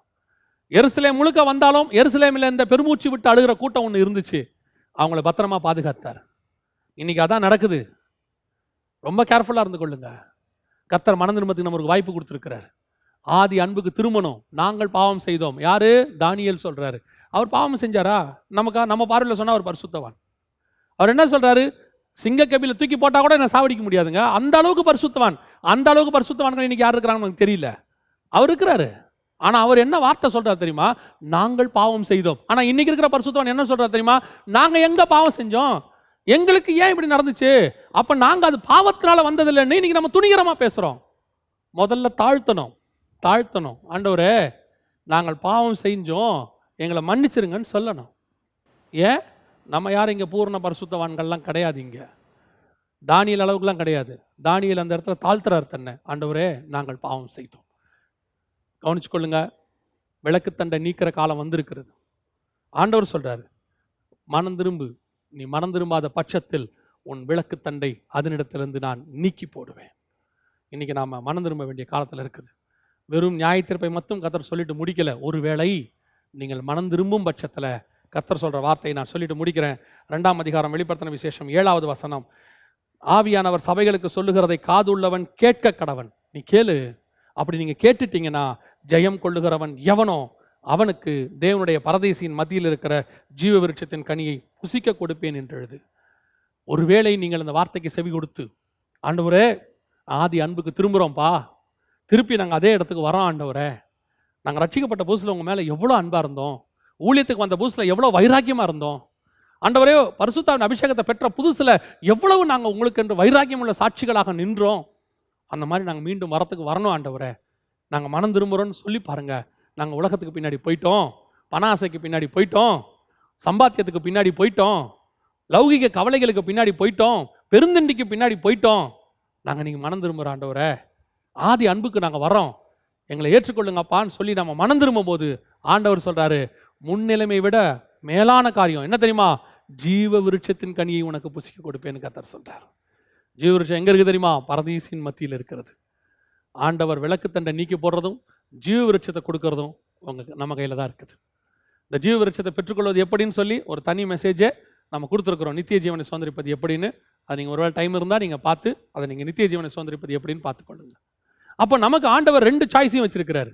எருசலேம் முழுக்க வந்தாலும் எருசலேமில் இந்த பெருமூச்சு விட்டு அழுகிற கூட்டம் ஒன்று இருந்துச்சு, அவங்கள பத்திரமா பாதுகாத்தார். இன்னைக்கு அதான் நடக்குது. ரொம்ப கேர்ஃபுல்லாக இருந்து கொள்ளுங்க. கர்த்தர் மனம் திரும்பத்துக்கு நமக்கு வாய்ப்பு கொடுத்துருக்கிறார். ஆதி அன்புக்கு திருமணம். நாங்கள் பாவம் செய்தோம். யாரு? தானியேல் சொல்றாரு. அவர் பாவம் செஞ்சாரா? நம்ம பார்வையில் சொன்னா அவர் பரிசுத்தவான். அவர் என்ன சொல்றாரு? சிங்கக்கபில தூக்கி போட்டா கூட என்ன சாவடிக்க முடியாதுங்க, அந்த அளவுக்கு பரிசுத்தவான். அந்த அளவுக்கு பரிசுத்தவான்கள் இன்னைக்கு யார் இருக்கிறாங்கன்னு எனக்கு தெரியல. அவர் இருக்கிறாரு. ஆனா அவர் என்ன வார்த்தை சொல்றாரு தெரியுமா? நாங்கள் பாவம் செய்தோம். ஆனா இன்னைக்கு இருக்கிற பரிசுத்தவான் என்ன சொல்றாரு தெரியுமா? நாங்க எங்க பாவம் செஞ்சோம், எங்களுக்கு ஏன் இப்படி நடந்துச்சு, அப்ப நாங்க அது பாவத்தினால வந்ததில்லைன்னு இன்னைக்கு நம்ம துணிகரமா பேசுறோம். முதல்ல தாழ்த்தணும். ஆண்டவரே, நாங்கள் பாவம் செஞ்சோம், எங்களை மன்னிச்சிருங்கன்னு சொல்லணும். ஏன்? நம்ம யாரும் இங்கே பூர்ண பரிசுத்தவான்கள்லாம் கிடையாது. இங்கே தானியேல் அளவுக்குலாம் கிடையாது. தானியேல் அந்த இடத்துல தாழ்த்துறாரு தன்னை. ஆண்டவரே, நாங்கள் பாவம் செய்தோம். கவனிச்சுக்கொள்ளுங்க, விளக்குத்தண்டை நீக்கிற காலம் வந்திருக்கிறது. ஆண்டவர் சொல்றாரு, மனம் திரும்பு. நீ மனம் திரும்பாத பட்சத்தில் உன் விளக்குத்தண்டை அதனிடத்திலிருந்து நான் நீக்கி போடுவேன். இன்னைக்கு நாம மனம் திரும்ப வேண்டிய காலத்தில் இருக்குது. வெறும் நியாயத்தீர்ப்பை மட்டும் கர்த்தர் சொல்லிட்டு முடிக்கல. ஒருவேளை நீங்கள் மனம் திரும்பும் பட்சத்தில் கர்த்தர் சொல்ற வார்த்தையை நான் சொல்லிட்டு முடிக்கிறேன். 2ஆம் அதிகாரம் வெளிப்படுத்தின விசேஷம் 7வது வசனம். ஆவியானவர் சபைகளுக்கு சொல்லுகிறதை காதுள்ளவன் கேட்க கடவன். நீ கேளு. அப்படி நீங்க கேட்டுட்டீங்கன்னா, ஜெயம் கொள்ளுகிறவன் எவனோ அவனுக்கு தேவனுடைய பரதேசியின் மத்தியில் இருக்கிற ஜீவ விருட்சத்தின் கனியை புசிக்க கொடுப்பேன் என்று எழுது. ஒருவேளை நீங்கள் அந்த வார்த்தைக்கு செவி கொடுத்து, ஆண்டவரே, ஆதி அன்புக்கு திரும்புகிறோம்ப்பா, திருப்பி நாங்கள் அதே இடத்துக்கு வரோம் ஆண்டவரே, நாங்கள் ரட்சிக்கப்பட்ட புதுசில் உங்கள் மேலே எவ்வளோ அன்பாக இருந்தோம், ஊழியத்துக்கு வந்த புதுசில் எவ்வளோ வைராக்கியமாக இருந்தோம் ஆண்டவரே, பரிசுத்தாவின் அபிஷேகத்தை பெற்ற புதுசில் எவ்வளவு நாங்கள் உங்களுக்கு என்று வைராக்கியம் உள்ள சாட்சிகளாக நின்றோம். அந்த மாதிரி நாங்கள் மீண்டும் வரணும் ஆண்டவரே, நாங்கள் மனம் திரும்புகிறோன்னு சொல்லி பாருங்க. நாங்கள் உலகத்துக்கு பின்னாடி போயிட்டோம், பண ஆசைக்கு பின்னாடி போயிட்டோம், சம்பாத்தியத்துக்கு பின்னாடி போயிட்டோம், லௌகிக கவலைகளுக்கு பின்னாடி போயிட்டோம், பெருந்தண்டிக்கு பின்னாடி போயிட்டோம். நாங்கள் நீங்கள் மனம் திரும்புகிற ஆண்டவரே, ஆதி அன்புக்கு நாங்கள் வரோம், எங்களை ஏற்றுக்கொள்ளுங்கப்பான்னு சொல்லி நம்ம மனம் திரும்பும் போது ஆண்டவர் சொல்றாரு, முன்னிலைமை விட மேலான காரியம் என்ன தெரியுமா? ஜீவ விருட்சத்தின் கனியை உனக்கு புசிக்க கொடுப்பேன்னு கர்த்தர் சொல்றார். ஜீவ விருட்சம் எங்க இருக்கு தெரியுமா? பரதீசின் மத்தியில் இருக்கிறது. ஆண்டவர் விளக்குத்தண்டை நீக்கி போடுறதும் ஜீவ விருட்சத்தை கொடுக்கறதும் நம்ம கையில் தான் இருக்குது. இந்த ஜீவ விருட்சத்தை பெற்றுக்கொள்வது எப்படின்னு சொல்லி ஒரு தனி மெசேஜை நம்ம கொடுத்துருக்குறோம். நித்திய ஜீவனை சுதந்திரிப்பது எப்படின்னு அது நீங்கள் ஒருவேளை டைம் இருந்தால் நீங்கள் பார்த்து அதை நீங்கள் நித்திய ஜீவனை சுதந்திரிப்பது எப்படின்னு பார்த்துக்கொள்ளுங்க. அப்போ நமக்கு ஆண்டவர் 2 சாய்ஸையும் வச்சிருக்கிறாரு.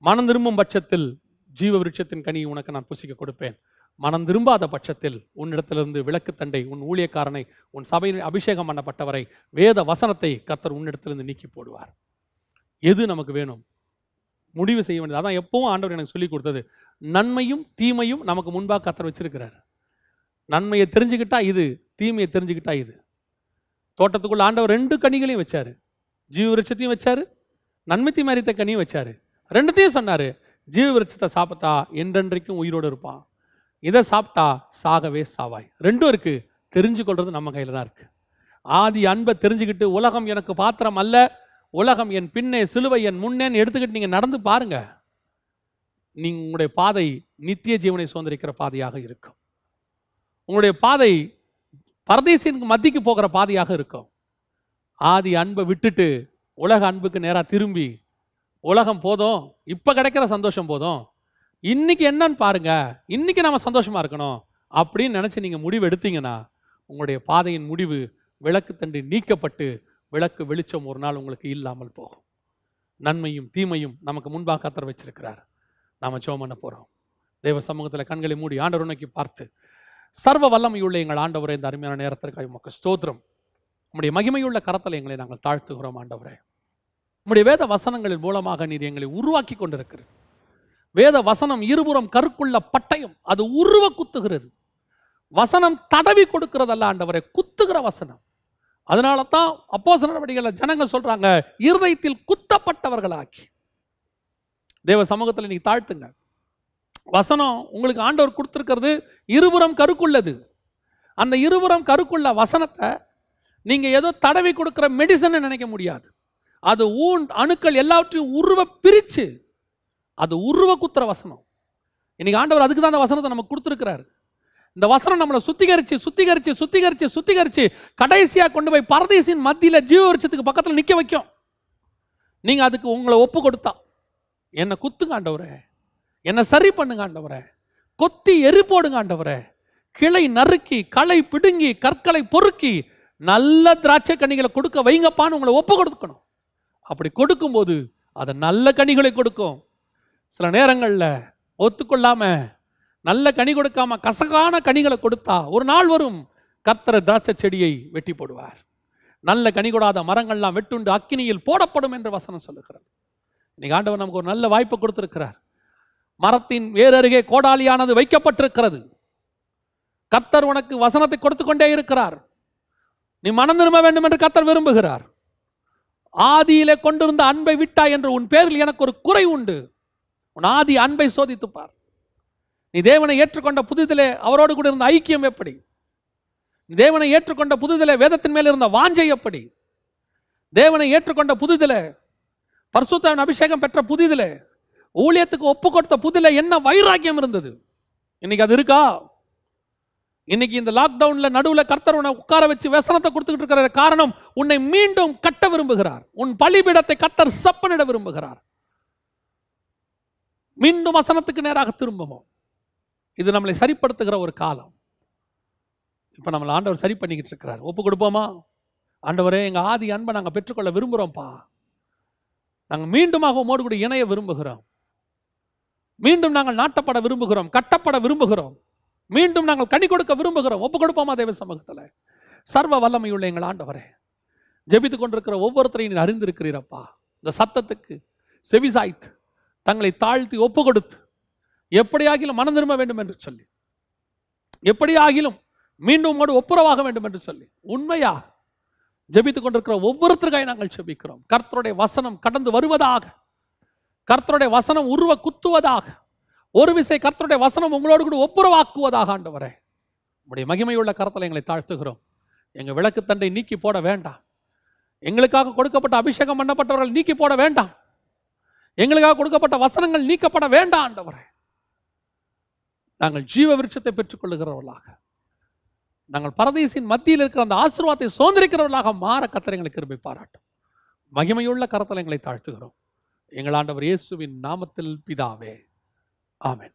மனம் திரும்பும் பட்சத்தில் ஜீவ விருட்சத்தின் கனியை உனக்கு நான் புசிக்க கொடுப்பேன். மனம் திரும்பாத பட்சத்தில் உன்னிடத்திலிருந்து விளக்குத்தண்டை, உன் ஊழியக்காரனை, உன் சபையில் அபிஷேகம் பண்ணப்பட்டவரை, வேத வசனத்தை கர்த்தர் உன்னிடத்திலிருந்து நீக்கி போடுவார். எது நமக்கு வேணும்? முடிவு செய்ய வேண்டியது. அதான் எப்பவும் ஆண்டவர் எனக்கு சொல்லி கொடுத்தது, நன்மையும் தீமையும் நமக்கு முன்பாக கர்த்தர் வச்சிருக்கிறார். நன்மையை தெரிஞ்சுக்கிட்டா இது, தீமையை தெரிஞ்சுக்கிட்டா இது. தோட்டத்துக்குள்ள ஆண்டவர் 2 கனிகளையும் வச்சாரு. ஜீவ விருட்சத்தையும் வச்சாரு, நன்மை தீமை அறிந்த கனியும் வச்சாரு. 2த்தையும் சொன்னாரு. ஜீவ விருட்சத்தை சாப்பிட்டா என்றென்றைக்கும் உயிரோடு இருப்பான், இதை சாப்பிட்டா சாகவே சாவாய். 2ம் இருக்கு. தெரிஞ்சு கொள்றது நம்ம கையில் தான் இருக்கு. ஆதி அன்பை தெரிஞ்சுக்கிட்டு உலகம் எனக்கு பாத்திரம் அல்ல, உலகம் என் பின்னே சிலுவை என் முன்னேன்னு எடுத்துக்கிட்டு நீங்கள் நடந்து பாருங்க, நீங்கள் உங்களுடைய பாதை நித்திய ஜீவனை சுதந்திரிக்கிற பாதையாக இருக்கும். உங்களுடைய பாதை பரதேசின் மத்திக்கு போகிற பாதையாக இருக்கும். ஆதி அன்பை விட்டுட்டு உலக அன்புக்கு நேராக திரும்பி, உலகம் போதும், இப்போ கிடைக்கிற சந்தோஷம் போதும், இன்னைக்கு என்னன்னு பாருங்க, இன்னைக்கு நம்ம சந்தோஷமா இருக்கணும் அப்படின்னு நினச்சி நீங்கள் முடிவு எடுத்தீங்கன்னா உங்களுடைய பாதையின் முடிவு விளக்கு தண்டு நீக்கப்பட்டு விளக்கு வெளிச்சம் ஒரு நாள் உங்களுக்கு இல்லாமல் போகும். நன்மையும் தீமையும் நமக்கு முன்பாக கர்த்தர் வச்சிருக்கிறார். நாம் ஜெபம் பண்ண போகிறோம். தேவ சமூகத்தில் கண்களை மூடி ஆண்டவரை நோக்கி பார்த்து, சர்வ வல்லமையுள்ள எங்கள் ஆண்டவரே, இந்த அருமையான நேரத்திற்காக உமக்கு ஸ்தோத்திரம். உம்முடைய மகிமையுள்ள கரத்தில் எங்களை நாங்கள் தாழ்த்துகிறோம் ஆண்டவரே. உம்முடைய வேத வசனங்களின் மூலமாக நீர் எங்களை உருவாக்கி கொண்டிருக்கிறது. வேத வசனம் இருபுறம் கருக்குள்ள பட்டயம், அது உருவ குத்துகிறது. வசனம் தடவி கொடுக்கிறதல்ல ஆண்டவரே, குத்துகிற வசனம். அதனால தான் அப்போஸ்தலர் நடவடிக்கைகள் ஜனங்கள் சொல்றாங்க, இருதயத்தில் குத்தப்பட்டவர்களாக்கி. தேவ சமூகத்தில் நீ தாழ்த்துங்க. வசனம் உங்களுக்கு ஆண்டவர் கொடுத்திருக்கிறது இருபுறம் கருக்குள்ளது. அந்த இருபுறம் கருக்குள்ள வசனத்தை நீங்க ஏதோ தடவி கொடுக்கிற மெடிசன் நினைக்க முடியாது. அது அணுக்கள் எல்லாவற்றையும் உருவ பிரிச்சு, அது உருவ குத்துற வசனம். இன்னைக்கு ஆண்டவர் அதுக்கு தான் அந்த வசனத்தை நமக்கு கொடுத்துருக்கிறாரு. இந்த வசனம் நம்மளை சுத்திகரிச்சு சுத்திகரிச்சு சுத்திகரிச்சு சுத்திகரிச்சு கடைசியா கொண்டு போய் பரதேசின் மத்தியில ஜீவ விருட்சத்துக்கு பக்கத்தில் நிக்க வைக்கும். நீங்க அதுக்கு உங்களை ஒப்பு கொடுத்தா, என்னை குத்துங்க ஆண்டவரே, என்னை சரி பண்ணுங்க ஆண்டவரே, கொத்தி எரி போடுங்க ஆண்டவரே, கிளை நறுக்கி களை பிடுங்கி கற்களை பொறுக்கி நல்ல திராட்சை கனிகளை கொடுக்க வைங்கப்பான்னு உங்களை ஒப்பு கொடுக்கணும். அப்படி கொடுக்கும்போது அது நல்ல கனிகளை கொடுக்கும். சில நேரங்களில் ஒத்துக்கொள்ளாம நல்ல கனி கொடுக்காம கசகான கனிகளை கொடுத்தா ஒரு நாள் வரும், கர்த்தர் திராட்சை செடியை வெட்டி போடுவார். நல்ல கனி கொடாத மரங்கள்லாம் வெட்டுண்டு அக்கினியில் போடப்படும் என்று வசனம் சொல்லுகிறது. இன்னைக்கு ஆண்டவர் நமக்கு ஒரு நல்ல வாய்ப்பை கொடுத்திருக்கிறார். மரத்தின் வேறருகே கோடாலியானது வைக்கப்பட்டிருக்கிறது. கர்த்தர் உனக்கு வசனத்தை கொடுத்து கொண்டே இருக்கிறார். நீ மனம் திரும்ப வேண்டும் என்று கர்த்தர் விரும்புகிறார். ஆதியிலே கொண்டிருந்த அன்பை விட்டாய் என்று உன் பேரில் எனக்கு ஒரு குறை உண்டு. உன் ஆதி அன்பை சோதித்துப்பார். நீ தேவனை ஏற்றுக்கொண்ட புதிதிலே அவரோடு கூட இருந்த ஐக்கியம் எப்படி? தேவனை ஏற்றுக்கொண்ட புதிதிலே வேதத்தின் மேல் இருந்த வாஞ்சை எப்படி? தேவனை ஏற்றுக்கொண்ட புதிதிலே, பரிசுத்த அபிஷேகம் பெற்ற புதிதிலே, ஊழியத்துக்கு ஒப்பு கொடுத்த புதிதிலே என்ன வைராக்கியம் இருந்தது? இன்னைக்கு அது இருக்கா? இன்னைக்கு இந்த லாக்டவுன்ல நடுவில் கர்த்தர் உன்னை உட்கார வச்சு வசனத்தை கொடுத்துக்கிட்டு இருக்கிற காரணம், உன்னை மீண்டும் கட்ட விரும்புகிறார். உன் பலிபீடத்தை கர்த்தர் சப்பனிட விரும்புகிறார். மீண்டும் வசனத்துக்கு நேராக திரும்பவும். இது நம்மளை சரிப்படுத்துகிற ஒரு காலம். இப்போ நம்மளை ஆண்டவர் சரி பண்ணிக்கிட்டு இருக்கிறார். ஒப்பு கொடுப்போமா? ஆண்டவரே, எங்கள் ஆதி அன்பை நாங்கள் பெற்றுக்கொள்ள விரும்புகிறோம்ப்பா. நாங்கள் மீண்டுமாக உமோடு கூட இணைய விரும்புகிறோம். மீண்டும் நாங்கள் நாட்டப்பட விரும்புகிறோம், கட்டப்பட விரும்புகிறோம். மீண்டும் நாங்கள் கனி கொடுக்க விரும்புகிறோம். ஒப்பு கொடுப்போமா தேவ சமூகத்தில்? சர்வ வல்லமையுள்ள எங்கள் ஆண்டவரே, ஜெபித்துக் கொண்டிருக்கிற ஒவ்வொருத்தரையும் நீ அறிந்திருக்கிறீரப்பா. இந்த சத்தத்துக்கு செவிசாய்த்து தங்களை தாழ்த்தி ஒப்பு கொடுத்து, எப்படியாகிலும் மனம் திரும்ப வேண்டும் என்று சொல்லி, எப்படியாகிலும் மீண்டும் உங்களோடு ஒப்புரவாக வேண்டும் என்று சொல்லி உண்மையா ஜெபித்துக் கொண்டிருக்கிற ஒவ்வொருத்தருக்காக நாங்கள் ஜெபிக்கிறோம். கர்த்தருடைய வசனம் கடந்து வருவதாக, கர்த்தருடைய வசனம் உருவ குத்துவதாக, ஒரு விசை கர்த்தருடைய வசனம் உங்களோடு கூட ஒப்புரவாக்குவதாக. ஆண்டவரே, உங்களுடைய மகிமையுள்ள கரத்தில் எங்களை தாழ்த்துகிறோம். எங்கள் விளக்கு தண்டை நீக்கி போட வேண்டாம். எங்களுக்காக கொடுக்கப்பட்ட அபிஷேகம் பண்ணப்பட்டவர்கள் நீக்கி போட வேண்டாம். எங்களுக்காக கொடுக்கப்பட்ட வசனங்கள் நீக்கப்பட வேண்டாம். ஆண்டவரே, நாங்கள் ஜீவ விருட்சத்தை பெற்றுக் கொள்ளுகிறவர்களாக, நாங்கள் பரதீசின் மத்தியில் இருக்கிற அந்த ஆசீர்வாதத்தை சுதந்திரிக்கிறவர்களாக மாற கர்த்தர் எங்களுக்கு கிருபை பாராட்டும். மகிமையுள்ள கரத்தில் எங்களை தாழ்த்துகிறோம். எங்கள் ஆண்டவர் இயேசுவின் நாமத்தில் பிதாவே, ஆமென்.